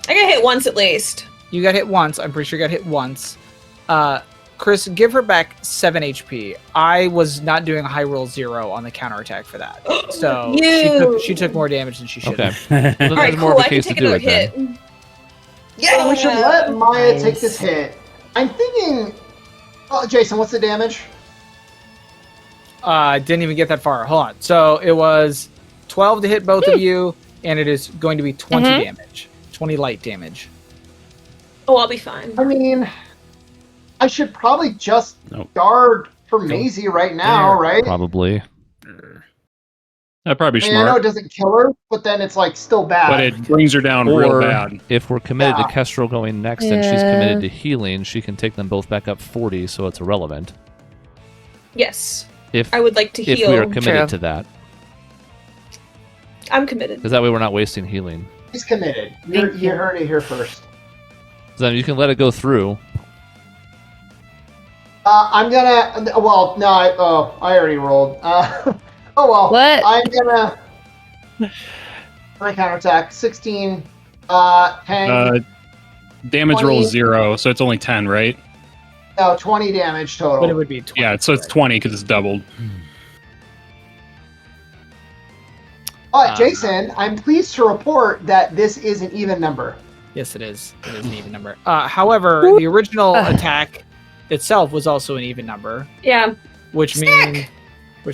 I got hit once at least. You got hit once. I'm pretty sure you got hit once. Chris, give her back 7 HP. I was not doing a high roll 0 on the counterattack for that. So she took more damage than she should Okay. have. Well, then All right, there's more cool. of a I can case to take do another it then. hit. Yeah. So we should let Maya Nice. take this hit. I'm thinking. Oh, Jason, what's the damage? Didn't even get that far. Hold on. So it was 12 to hit both of you, and it is going to be 20 damage. 20 light damage. Oh, I'll be fine. I mean, I should probably just Nope. guard for Maisie right now, There. right? Probably. That'd probably be I mean, I know smart. it doesn't kill her, but then it's like still bad. But it brings her down real Or bad. if we're committed Yeah. to Kestrel going next and she's committed to healing, she can take them both back up 40, so it's irrelevant. Yes, If I would like to if heal. we are committed True. to that, I'm committed. because that way we're not wasting healing. He's committed. You heard it here first. So then you can let it go through. I'm gonna. Well, no. I already rolled. Oh well. What? I'm gonna. My counterattack 16. 10. Damage 20. roll 0, so it's only 10, right? No, 20 damage total. But it would be 20. Yeah, so it's 20 because it's doubled. But Jason, I'm pleased to report that this is an even number. Yes, it is. It is an even number. However, the original attack itself was also an even number, Yeah, which Stack.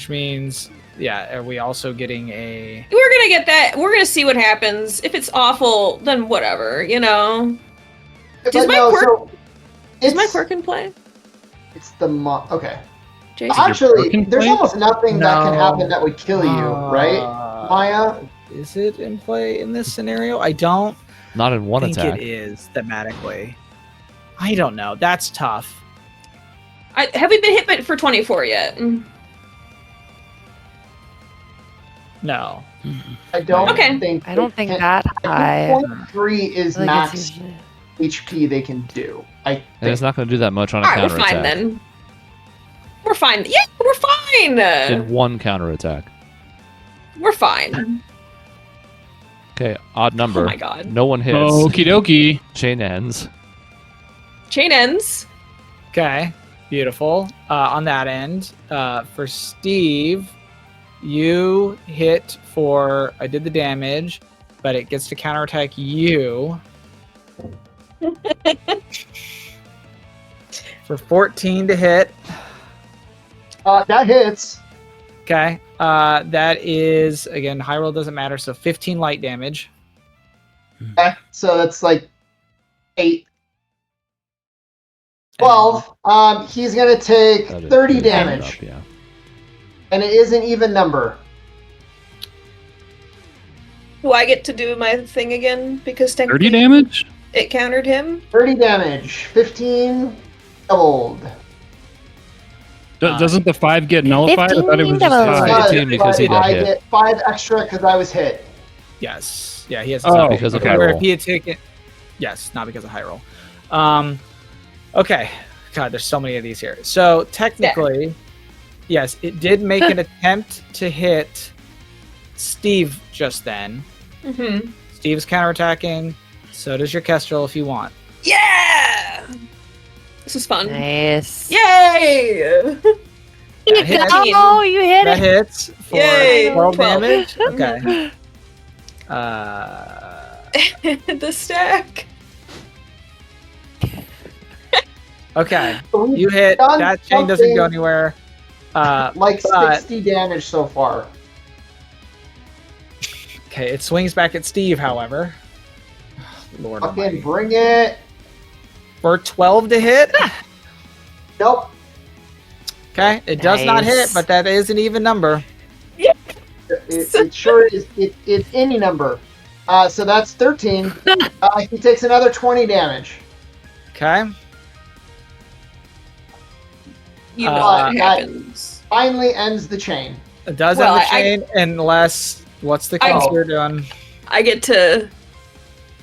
means, yeah, are we also getting a? we're gonna get that. We're gonna see what happens. If it's awful, then whatever. You know. But Is my quirk- so Is my it's- quirk in play, It's the okay. Jason? Actually, quirk in there's play? almost nothing that can No. happen that would kill you, right, Maya? Is it in play in this scenario? I don't Not in one think attack. it is thematically. I don't know. That's tough. Have we been hit for 24 yet? No. I don't Okay. think. I don't think they can- that high. 0.3 is I feel like max it's usually- HP they can do. I And think. it's not going to do that much on a All right, we're counterattack. fine then. We're fine. Yeah, we're fine. In one counterattack. We're fine. Okay, odd number. Oh my god. No one hits. Okie dokie. Chain ends. Chain ends. Okay, beautiful. On that end, for Steve, you hit for I did the damage, but it gets to counterattack you for 14 to hit. That hits. Okay, that is again high roll doesn't matter, so 15 light damage. Okay, so that's like 8. 12. He's gonna take That is 30 pretty damage, up, yeah. and it is an even number. Do I get to do my thing again? Because 30 technically damage? it countered him. 30 damage. 15 doubled. Doesn't the 5 get nullified? I thought it was just 15 5. double. 18 because he got I hit. get 5 extra because I was hit. Yes, yeah, he has. Oh, because of okay. high Where roll. if he had taken, yes, not because of high roll. Okay, God, there's so many of these here. So technically, yes, it did make an attempt to hit Steve just then. Mm-hmm. Steve's counterattacking. So does your Kestrel if you want. Yeah! This is fun. Nice. Yay! You That hits. go! You hit That it! hits for Yay, 12 12. damage. Okay. The stack. Okay. So we've You hit. done That chain doesn't go something anywhere. like but- 60 damage so far. Okay, it swings back at Steve, however. Lord Fucking almighty. bring it. For 12 to hit. Nope. Okay, it does not hit, Nice. but that is an even number. It sure is. It's any number. So that's 13. He takes another 20 damage. Okay. You know Uh, what happens. Finally ends the chain. It does Well, end the chain, unless. What's the I- consider doing? I get to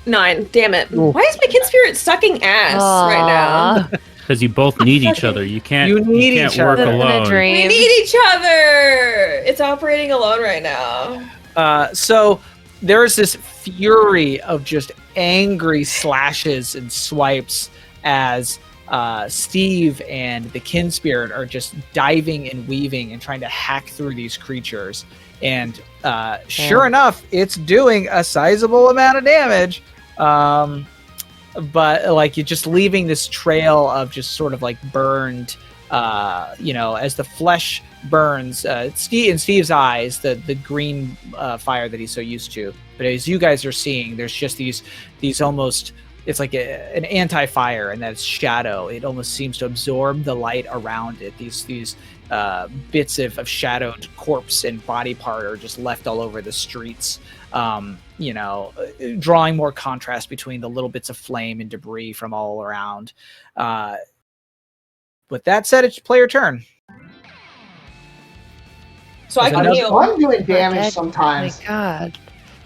9. Damn it. Ooh. Why is my kin spirit sucking ass right now? Because you both need each other. You can't. You need can't each work other. Living a alone. We dream. need each other! It's operating alone right now. So there's this fury of just angry slashes and swipes as Steve and the kin spirit are just diving and weaving and trying to hack through these creatures. And sure enough, it's doing a sizable amount of damage. But like you're just leaving this trail of just sort of like burned, as the flesh burns. Steve, in Steve's eyes, the green fire that he's so used to. But as you guys are seeing, there's just these almost. It's like an anti-fire, and that's shadow. It almost seems to absorb the light around it. These bits of shadowed corpse and body part are just left all over the streets. Drawing more contrast between the little bits of flame and debris from all around. With that said, it's player turn. So I There's can another heal. I'm doing damage Oh my sometimes. god.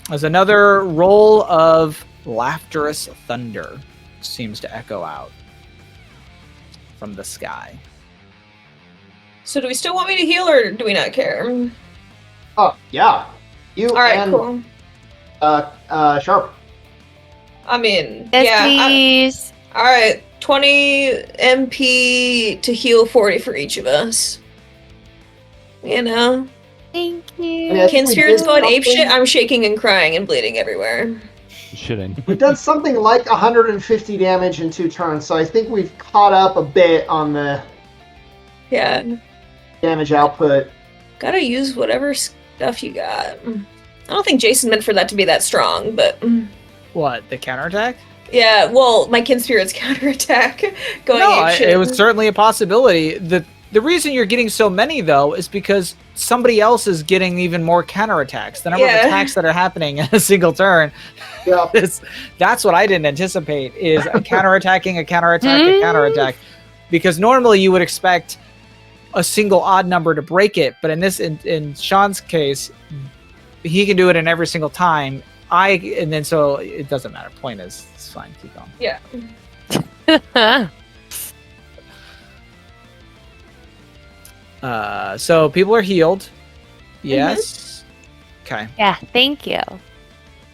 There's another roll of laughterous thunder seems to echo out from the sky. So do we still want me to heal or do we not care? Oh, yeah. You Alright, and cool. Sharp. I mean, Yes, yeah. please. Alright, 20 MP to heal 40 for each of us. You know? Thank you. Yeah, Kin we spirits did going ape something- shit, I'm shaking and crying and bleeding everywhere. Shitting. We've done something like 150 damage in 2 turns, so I think we've caught up a bit on the Yeah. damage output. Gotta use whatever stuff you got. I don't think Jason meant for that to be that strong, but What, the counterattack? yeah, well, my kin spirit's counterattack going No, ape shit. it was certainly a possibility. The reason you're getting so many, though, is because somebody else is getting even more counterattacks. The number of Yeah. attacks that are happening in a single turn, Yeah. that's what I didn't anticipate, is a counterattacking, a counterattack, a counterattack. because normally you would expect a single odd number to break it, but in Sean's case, he can do it in every single time. So it doesn't matter. Point is, it's fine. Keep going. Yeah. So people are healed. Yes. Okay. Yeah, thank you.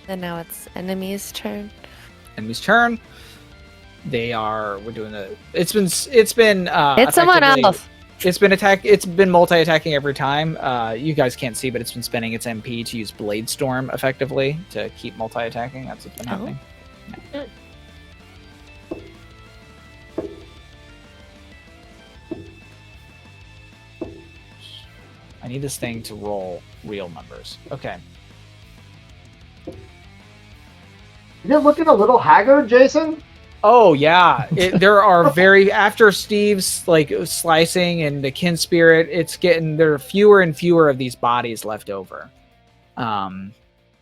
And now it's enemy's turn. Enemy's turn. We're doing it's been Hit someone effectively- else. It's been multi-attacking every time. You guys can't see, but it's been spending its MP to use Blade Storm effectively to keep multi-attacking. That's what's been happening. Yeah. I need this thing to roll real numbers. Okay. You're looking a little haggard, Jason. Oh yeah, there are after Steve's like slicing and the kin spirit, there are fewer and fewer of these bodies left over.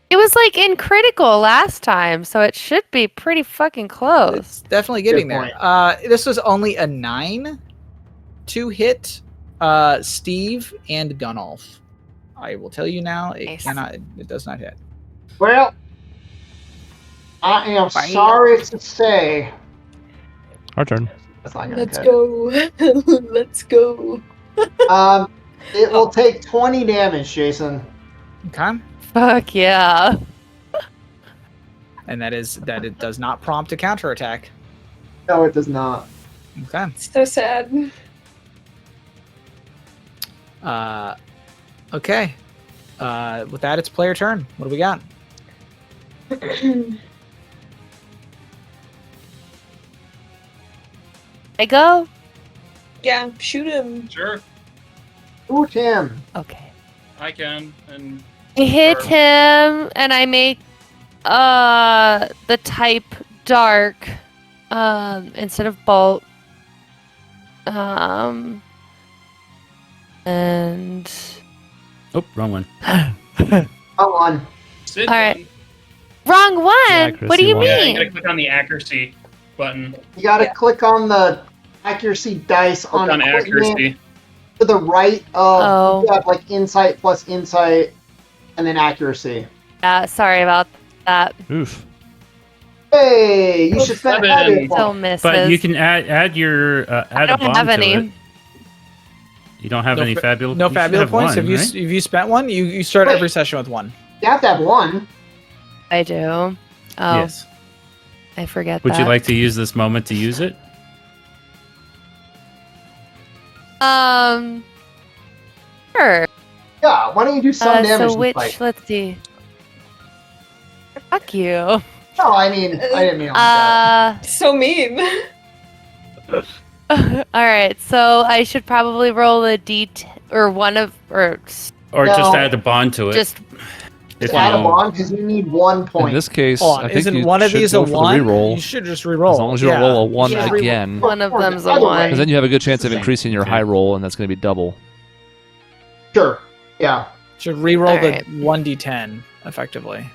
It was like in critical last time, so it should be pretty fucking close. It's definitely getting Good there. This was only a 9 to hit Steve and Gunnulf. I will tell you now, it does not hit. Well, I am sorry to say. Our turn. That's not gonna Let's hit. go. Let's go. It will take 20 damage, Jason. Okay. Fuck yeah. And that it does not prompt a counterattack. No, it does not. Okay. So sad. Okay. With that, it's player turn. What do we got? I go? Yeah, shoot him. Sure, Shoot him. Okay. I can. And I hit Sure. him and I make the type dark instead of bolt. And Oh, wrong one. Come on. Sid All right. one. wrong one. accuracy What do you one. Yeah, you mean? gotta click on the accuracy button. You gotta Yeah. click on the accuracy dice Click on on equipment accuracy. to the right of Oh. you have like insight plus insight and then accuracy. Yeah, sorry about that. Oof. Hey, you should spend Seven. edit Still points. misses. But you can add your I add a don't bond have to any. it. You don't have No any fa- fabulous. No you should fabulous have points. one, Have right? you spent one? You start every session with one. You have to have one. I do. Oh, Yes. I forget Would that. you like to use this moment to use it? Sure. Yeah, why don't you do some damage So in which? fight? Let's see. Fuck you. No, I mean, I didn't mean it like that. So mean. All right. So I should probably roll a or Or No. just add a bond to it? just if Just add a you- bond because you need 1 point. In this case, Hold on, I think isn't you one of should these go a for the one? reroll. You should just reroll. As long as you don't roll a 1 You should reroll. again. One of Or the them's a other one. way. Because then you have a good chance of Same. increasing your Okay. high roll, and that's going to be double. Sure. Yeah. Should reroll All the right. 1d10 effectively.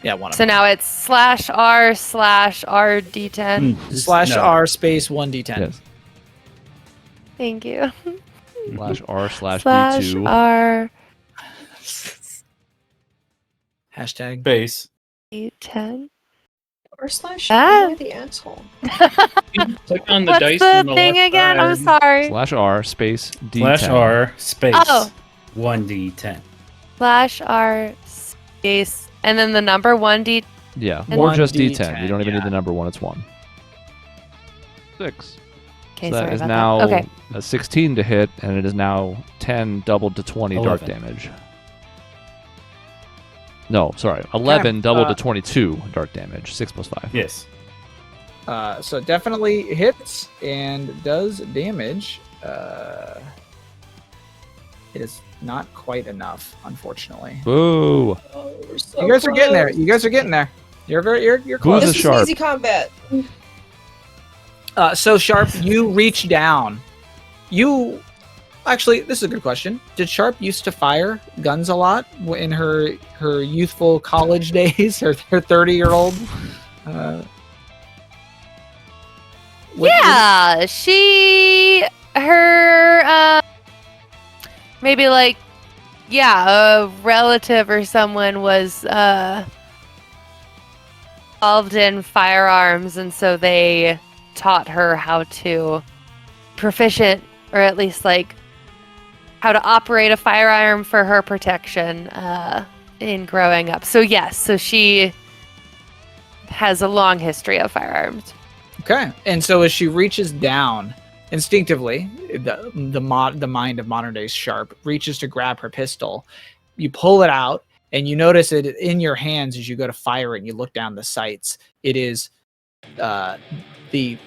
Yeah, one of So them. now it's /R/RD10. Slash No. R space 1d10. Yes. Thank you. /R/B2. /R Hashtag. Base. D10. Or slash Ah. you're the asshole. Click on the What's dice the on the thing left again? I'm side. sorry. /R space D10. Slash R space Oh. 1d10. /R space and then the number 1D. Yeah, And or just 1d10, D10. You don't even yeah. need the number 1, it's 1. 6. Okay, So that sorry is about now that. Okay. a 16 to hit, and it is now 10 doubled to 20 dark 11. damage. No, sorry. 11 doubled uh, to 22 dark damage. 6 plus 5. Yes. So definitely hits and does damage. It is not quite enough, unfortunately. Boo! Oh, we're so You guys are getting there. close. You guys are getting there. You're Who's close. a This is sharp? easy combat. So Sharp, you reach down. You actually, this is a good question. Did Sharp used to fire guns a lot in her youthful college days? Her 30-year-old. Yeah, maybe like, yeah, a relative or someone was involved in firearms, and so they taught her how to proficient, or at least like how to operate a firearm for her protection in growing up. So yes, so she has a long history of firearms. Okay, and so as she reaches down, instinctively, the mind of modern day Sharp reaches to grab her pistol. You pull it out, and you notice it in your hands as you go to fire it. And you look down the sights. It is the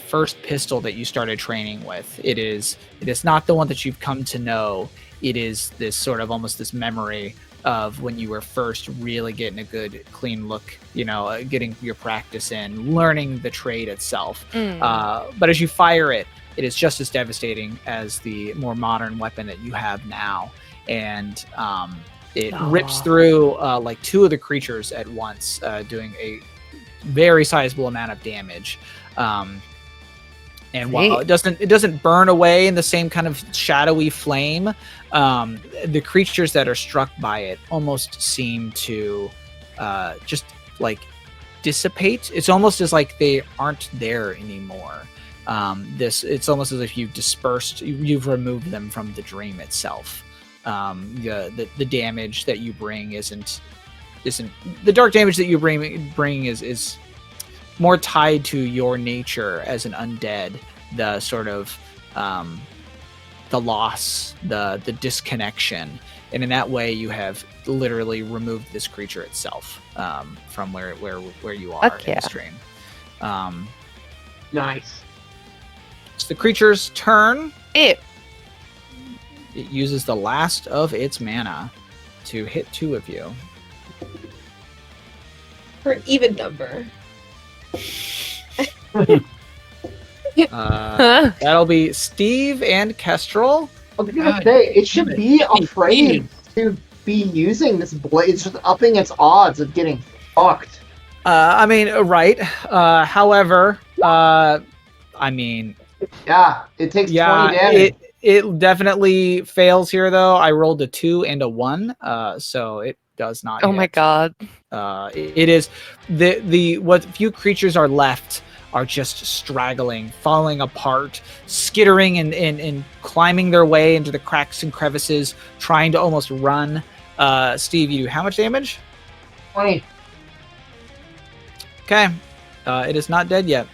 first pistol that you started training with. It is not the one that you've come to know. It is this sort of almost this memory of when you were first really getting a good clean look, getting your practice in, learning the trade itself. But as you fire it, it is just as devastating as the more modern weapon that you have now. And it rips through like two of the creatures at once, doing a very sizable amount of damage. And while it doesn't burn away in the same kind of shadowy flame, the creatures that are struck by it almost seem to just like dissipate. It's almost as like they aren't there anymore. It's almost as if you've removed them from the dream itself. The damage that you bring isn't the dark damage that you bring is more tied to your nature as an undead, the sort of the loss, the disconnection, and in that way you have literally removed this creature itself from where you are in the stream. Nice. It's the creature's turn. It uses the last of its mana to hit two of you. For an even number. That'll be Steve and Kestrel. I was gonna say, it should be afraid to be using this blade. It's just upping its odds of getting fucked. I mean, right. However, I mean... Yeah, it takes 20 damage. It definitely fails here, though. I rolled a 2 and a 1, so it does not hit. my god. It is... what few creatures are left are just straggling, falling apart, skittering and climbing their way into the cracks and crevices, trying to almost run. Steve, you do how much damage? 20. Okay. It is not dead yet.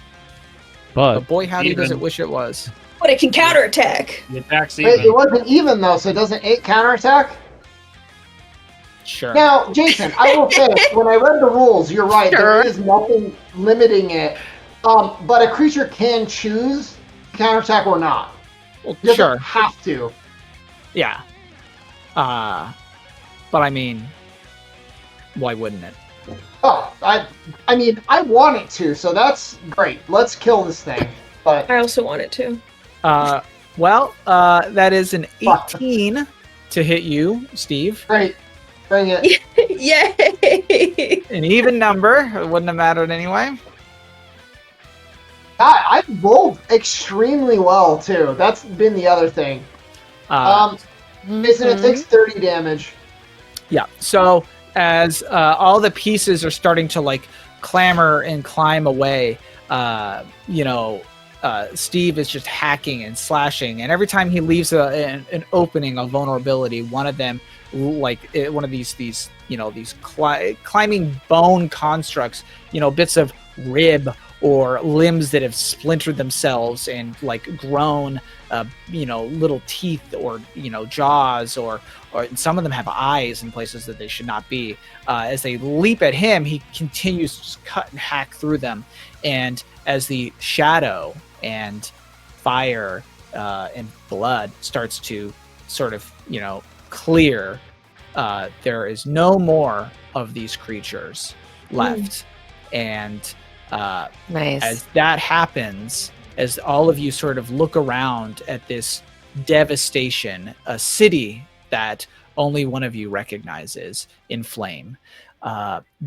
But boy, howdy does it wish it was. But it can counterattack. The attack's Wait, even. it wasn't even, though, so it doesn't counterattack? Sure. Now, Jason, I will say, when I read the rules, you're right. Sure. There is nothing limiting it. But a creature can choose to counterattack or not. Well, It doesn't sure. have to. Yeah. But I mean, why wouldn't it? Oh, I mean, I want it to, so that's great. Let's kill this thing. But I also want it to. That is an 18 to hit you, Steve. great. Bring it. Yay! An even number. It wouldn't have mattered anyway. I rolled extremely well, too. That's been the other thing. Jason, it takes 30 damage. Yeah. So as all the pieces are starting to like clamor and climb away, Steve is just hacking and slashing, and every time he leaves an opening, a vulnerability, one of them, one of these climbing bone constructs, bits of rib or limbs that have splintered themselves and like grown, little teeth or jaws, or some of them have eyes in places that they should not be. As they leap at him, he continues to just cut and hack through them, and as the shadow and fire and blood starts to sort of clear, there is no more of these creatures left. And Nice. as that happens, as all of you sort of look around at this devastation, a city that only one of you recognizes in flame,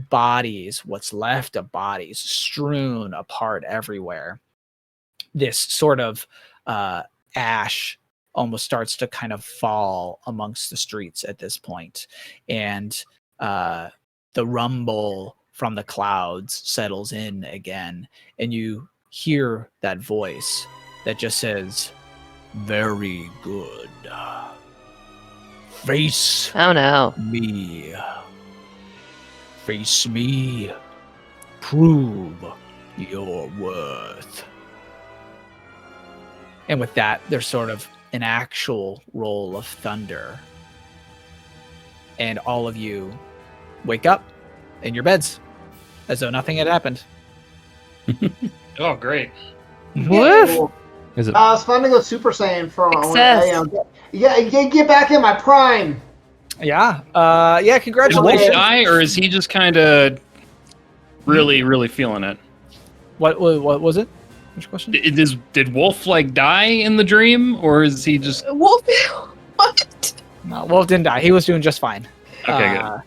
bodies, what's left of bodies strewn apart everywhere. this sort of ash almost starts to kind of fall amongst the streets at this point, and the rumble from the clouds settles in again, and you hear that voice that just says, "Very good. Face Oh no. me. Face me. Prove your worth." And with that, there's sort of an actual roll of thunder. And all of you wake up in your beds as though nothing had happened. Oh, great. Woof. Is it? It's fun to go Super Saiyan for Success. get back in my prime. Yeah. Yeah, Did Wolf congratulations. die, or is he just kind of really feeling it? What was it? Which question? Did Wolf like die in the dream, or is he just Wolf. What? No, Wolf didn't die. He was doing just fine. okay? Good.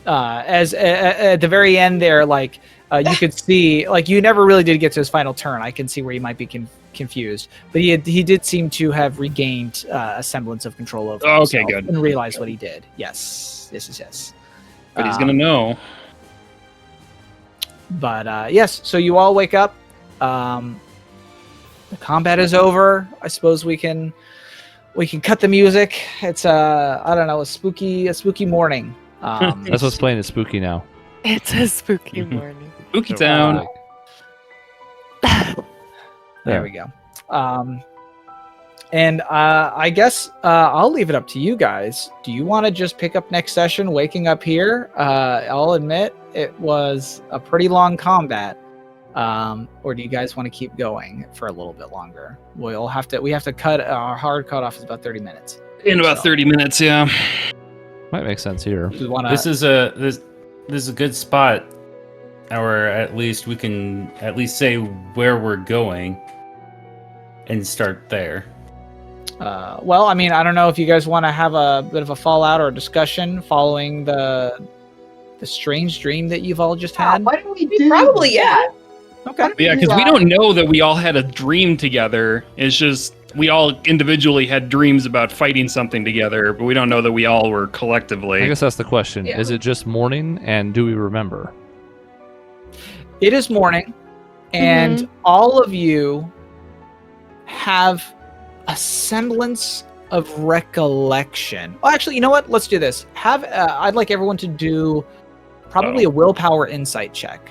As at the very end there, like you could see, like you never really did get to his final turn. I can see where you might be confused, but he did seem to have regained a semblance of control over Okay, himself good. and realize what he did. Yes. But he's gonna know. But yes, so you all wake up. The combat is over. I suppose we can cut the music. It's I don't know, a spooky morning. That's what's playing. It's spooky now. It's a spooky morning. Spooky Town. There we go. And I guess I'll leave it up to you guys. Do you want to just pick up next session, waking up here? I'll admit it was a pretty long combat. Or do you guys want to keep going for a little bit longer? We have to cut our hard cutoff is about 30 minutes. In about 30 minutes, yeah. Might make sense here. Do you wanna- This is a good spot, or at least we can at least say where we're going and start there. Well, I mean, I don't know if you guys want to have a bit of a fallout or a discussion following the strange dream that you've all just had. Why don't we do Probably, yeah. that? Okay. Yeah, because we don't know that we all had a dream together. It's just we all individually had dreams about fighting something together, but we don't know that we all were collectively. I guess that's the question. Yeah. Is it just morning, and do we remember? It is morning, and all of you have a semblance of recollection. Oh, actually, you know what? Let's do this. I'd like everyone to do probably a willpower insight check.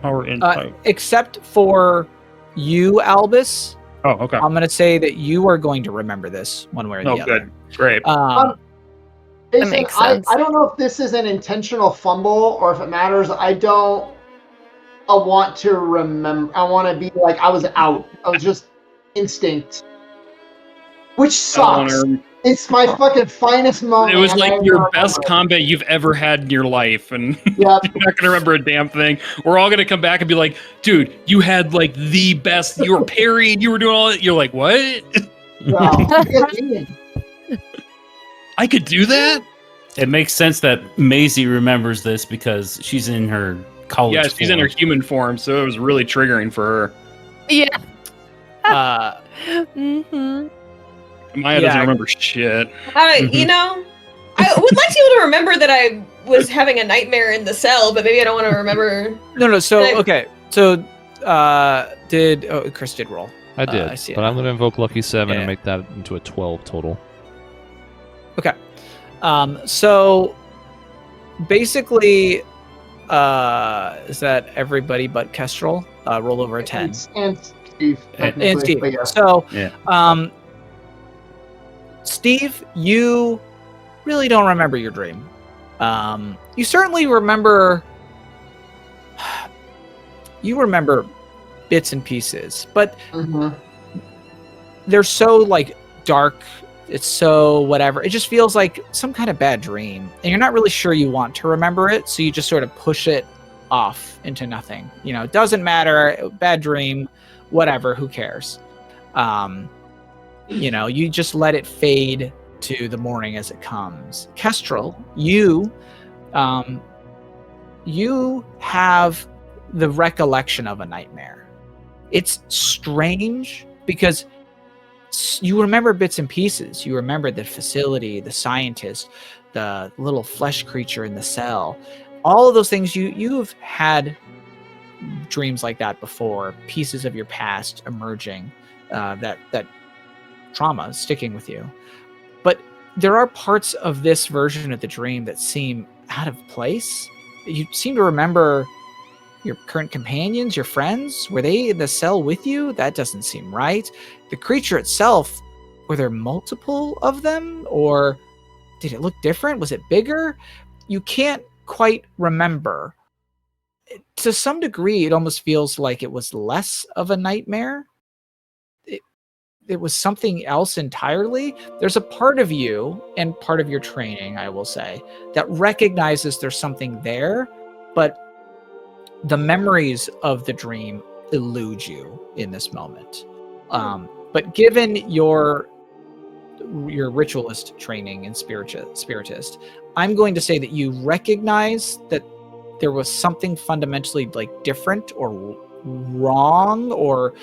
Power insight. Except for you, Albus. Oh, okay. I'm going to say that you are going to remember this one way or the Oh, other. good. Great. Jason, makes I sense. don't know if this is an intentional fumble or if it matters. I want to remember. I want to be like I was out. I was just instinct, which sucks. It's my fucking finest moment. It was and like I your don't best remember it. combat you've ever had in your life, and Yep. you're not gonna remember a damn thing. We're all gonna come back and be like, "Dude, you had like the best. You were parrying. You were doing all that." You're like, "What? Yeah. I could do that?" It makes sense that Maisie remembers this because she's in her college. Yeah, she's in her human form, so it was really triggering for her. Yeah. Mm-hmm. Maya doesn't remember shit. You know, I would like to be able to remember that I was having a nightmare in the cell, but maybe I don't want to remember. No. So But- okay. So Chris did roll. I did, I see it but I'm going to invoke Lucky 7 Yeah. and make that into a 12 total. So basically, is that everybody but Kestrel? Roll over a 10. And Steve. And technically, Steve. but yeah. So, Yeah. Steve, you really don't remember your dream. You certainly remember. You remember bits and pieces, but Mhm. they're so like dark. It's so whatever. It just feels like some kind of bad dream, and you're not really sure you want to remember it, so you just sort of push it off into nothing. You know, it doesn't matter. Bad dream, whatever. Who cares? You know, you just let it fade to the morning as it comes. Kestrel, you have the recollection of a nightmare. It's strange because you remember bits and pieces. You remember the facility, the scientist, the little flesh creature in the cell. All of those things, you've had dreams like that before, pieces of your past emerging, that trauma sticking with you. But there are parts of this version of the dream that seem out of place. You seem to remember your current companions, your friends. Were they in the cell with you? That doesn't seem right. The creature itself, were there multiple of them? Or did it look different? Was it bigger? You can't quite remember. To some degree, it almost feels like it was less of a nightmare. It was something else entirely. There's a part of you and part of your training, I will say, that recognizes there's something there, but the memories of the dream elude you in this moment. But given your ritualist training and spiritist, I'm going to say that you recognize that there was something fundamentally like different or wrong or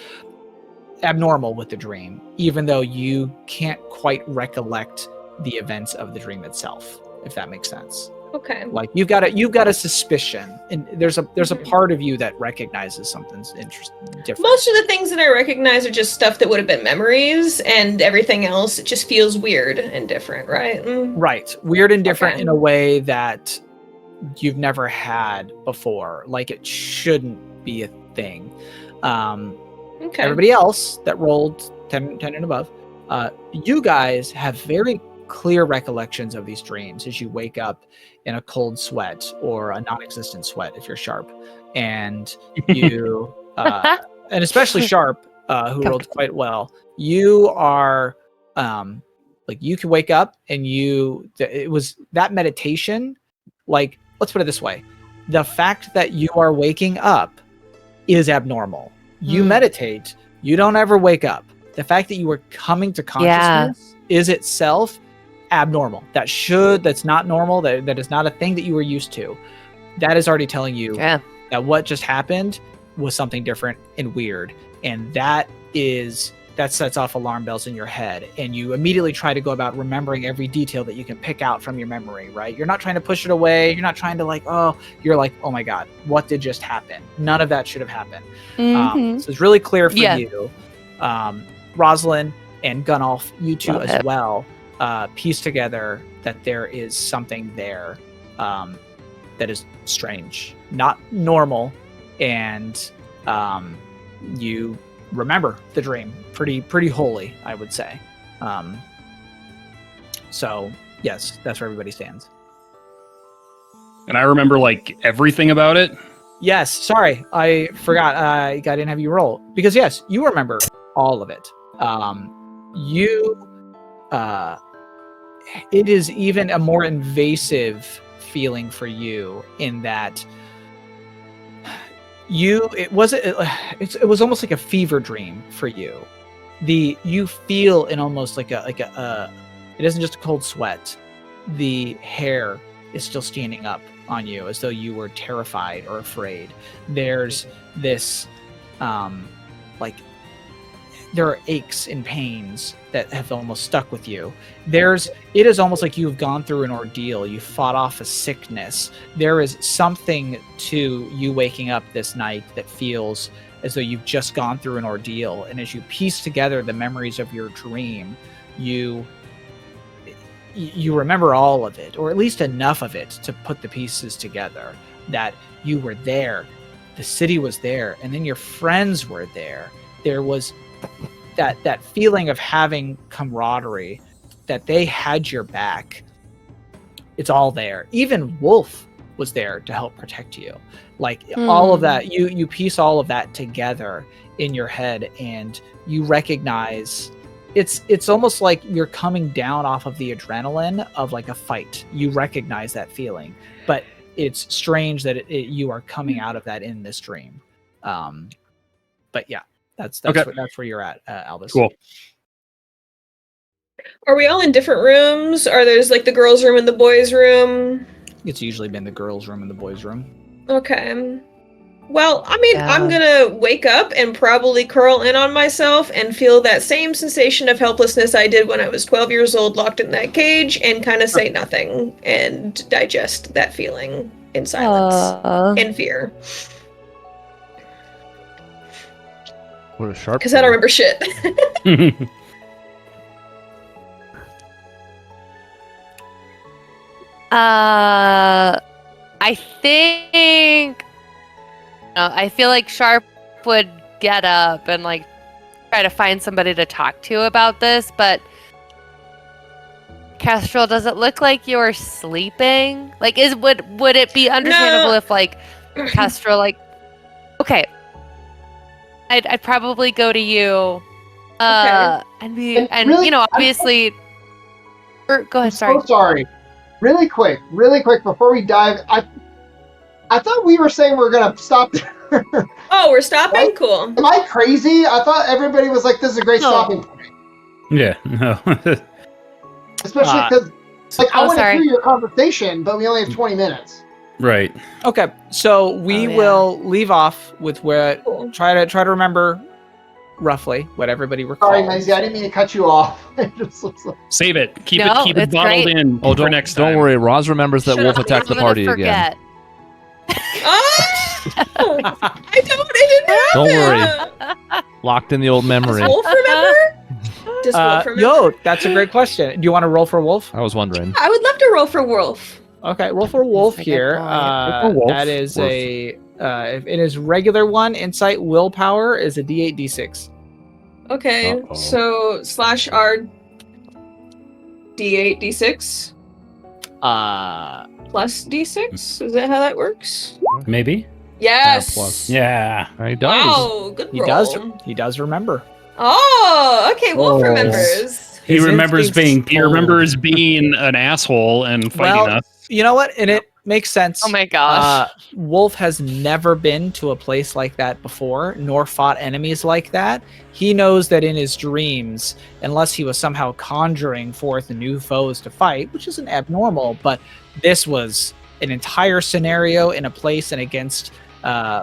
abnormal with the dream, even though you can't quite recollect the events of the dream itself, if that makes sense. Okay. Like you've got a suspicion, and there's a part of you that recognizes something's different. Most of the things that I recognize are just stuff that would have been memories, and everything else, it just feels weird and different, right? Right. Weird and different Okay. in a way that you've never had before. Like it shouldn't be a thing. Okay. Everybody else that rolled 10 and above, you guys have very clear recollections of these dreams as you wake up in a cold sweat or a non-existent sweat if you're sharp, and you and especially sharp, who rolled quite well. You are like you can wake up and it was that meditation. Like, let's put it this way, the fact that you are waking up is abnormal. You meditate, you don't ever wake up. The fact that you were coming to consciousness is itself abnormal. That's not normal. That is not a thing that you were used to. That is already telling you that what just happened was something different and weird. And that sets off alarm bells in your head. And you immediately try to go about remembering every detail that you can pick out from your memory, right? You're not trying to push it away. You're not trying to you're like, oh my God, what did just happen? None of that should have happened. So it's really clear for you. Rosalind and Gunnulf, you two as well, piece together that there is something there that is strange, not normal, and you remember the dream pretty wholly, I would say. So yes, that's where everybody stands. And I remember like everything about it. Yes, sorry, I forgot. I didn't have you roll because yes, you remember all of it. It is even a more invasive feeling for you in that it was almost like a fever dream for you. You feel in almost like a it isn't just a cold sweat. The hair is still standing up on you as though you were terrified or afraid. There's this there are aches and pains that have almost stuck with you. It is almost like you've gone through an ordeal. You fought off a sickness. There is something to you waking up this night that feels as though you've just gone through an ordeal. And as you piece together the memories of your dream, you remember all of it, or at least enough of it to put the pieces together, that you were there, the city was there, and then your friends were there. There was that feeling of having camaraderie, that they had your back. It's all there. Even Wolf was there to help protect you. Like all of that, you piece all of that together in your head, and you recognize it's almost like you're coming down off of the adrenaline of like a fight. You recognize that feeling, but it's strange that you are coming out of that in this dream. But yeah. That's where you're at, Albus. Cool. Are we all in different rooms? Or there's like the girls' room and the boys' room? It's usually been the girls' room and the boys' room. Okay. Well, I mean, I'm gonna wake up and probably curl in on myself and feel that same sensation of helplessness I did when I was 12 years old, locked in that cage, and kind of say nothing and digest that feeling in silence and fear. What a sharp. Because I don't remember shit. I think. I feel like Sharp would get up and like try to find somebody to talk to about this, but Kestrel, does it look like you're sleeping? Like, would it be understandable if like Kestrel, like, okay, I'd probably go to you, and really, obviously. Go ahead. Sorry. So sorry. Really quick before we dive. I thought we were saying we were gonna stop there. Oh, we're stopping? Right? Cool. Am I crazy? I thought everybody was like, this is a great stopping point. Yeah, no. Especially because I want to sorry. hear your conversation, but we only have 20 minutes. Right. Okay, so we will leave off with where Cool. try to remember roughly what everybody recalls. Sorry, Maisie, I didn't mean to cut you off. Save it. Keep No, it it's bottled great. in Oh, for next time. don't worry. Roz remembers that Shut Wolf up, attacked the I'm party gonna again. forget. Oh! I didn't Don't know. Locked in the old memory. Does Wolf remember? Does Wolf remember? Yo, that's a great question. Do you want to roll for Wolf? I was wondering. I would love to roll for Wolf. Okay, roll for Wolf That's a good here. point. Roll for Wolf. That is Wolf. if it is regular one, insight willpower is a D8 D6. Okay, Uh-oh. so /R D8 D6 plus D6. Is that how that works? Maybe. Yes. plus. Yeah. He does. Wow, good He roll. does. He does remember. Oh, okay. Wolf Oh. remembers. He His remembers instincts being an asshole and fighting Well, us. You know what? And it makes sense. Oh my gosh. Wolf has never been to a place like that before, nor fought enemies like that. He knows that in his dreams, unless he was somehow conjuring forth new foes to fight, which isn't abnormal, but this was an entire scenario in a place and against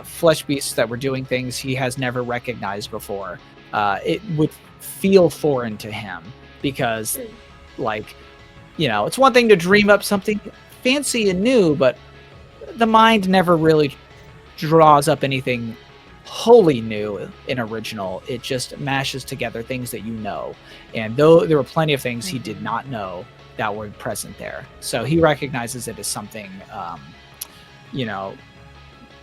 flesh beasts that were doing things he has never recognized before. It would feel foreign to him because, it's one thing to dream up something fancy and new, but the mind never really draws up anything wholly new and original. It just mashes together things that you know. And though there were plenty of things he did not know that were present there. So he recognizes it as something,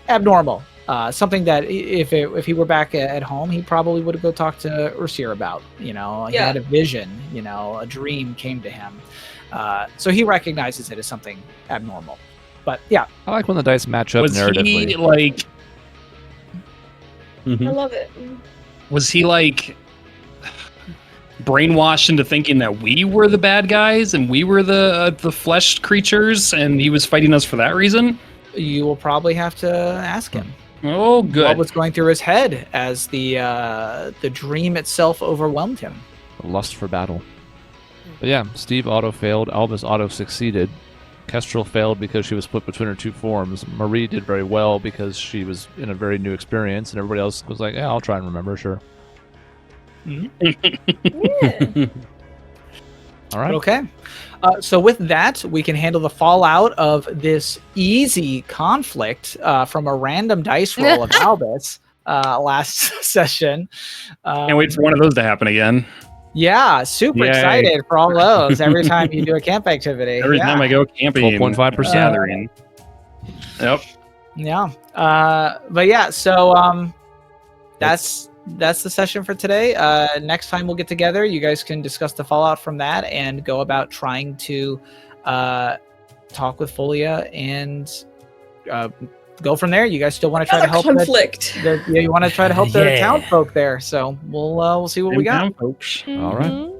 abnormal. Something that if he were back at home, he probably would have go talk to Ursir about. He had a vision, a dream came to him. So he recognizes it as something abnormal. But yeah. I like when the dice match up Was narratively. he like? I love it. Was he like brainwashed into thinking that we were the bad guys and we were the flesh creatures, and he was fighting us for that reason? You will probably have to ask him. Oh, good. What was going through his head as the dream itself overwhelmed him? The lust for battle. But yeah, Steve auto failed. Albus auto succeeded. Kestrel failed because she was split between her two forms. Marie did very well because she was in a very new experience, and everybody else was like, "Yeah, I'll try and remember, sure." Yeah. All right. Okay. So with that, we can handle the fallout of this easy conflict from a random dice roll of Albus last session. Can't wait for one of those to happen again. Yeah, super Yay. excited for all those every time you do a camp activity. Every time I go camping, 12.5%. gathering. Yep. Yeah. But yeah, so that's the session for today. Next time we'll get together, you guys can discuss the fallout from that and go about trying to talk with Folia and go from there. You guys still want to try to help conflict. you want to try to help the town folk there. So we'll see what we got. Folks. All right. Mhm.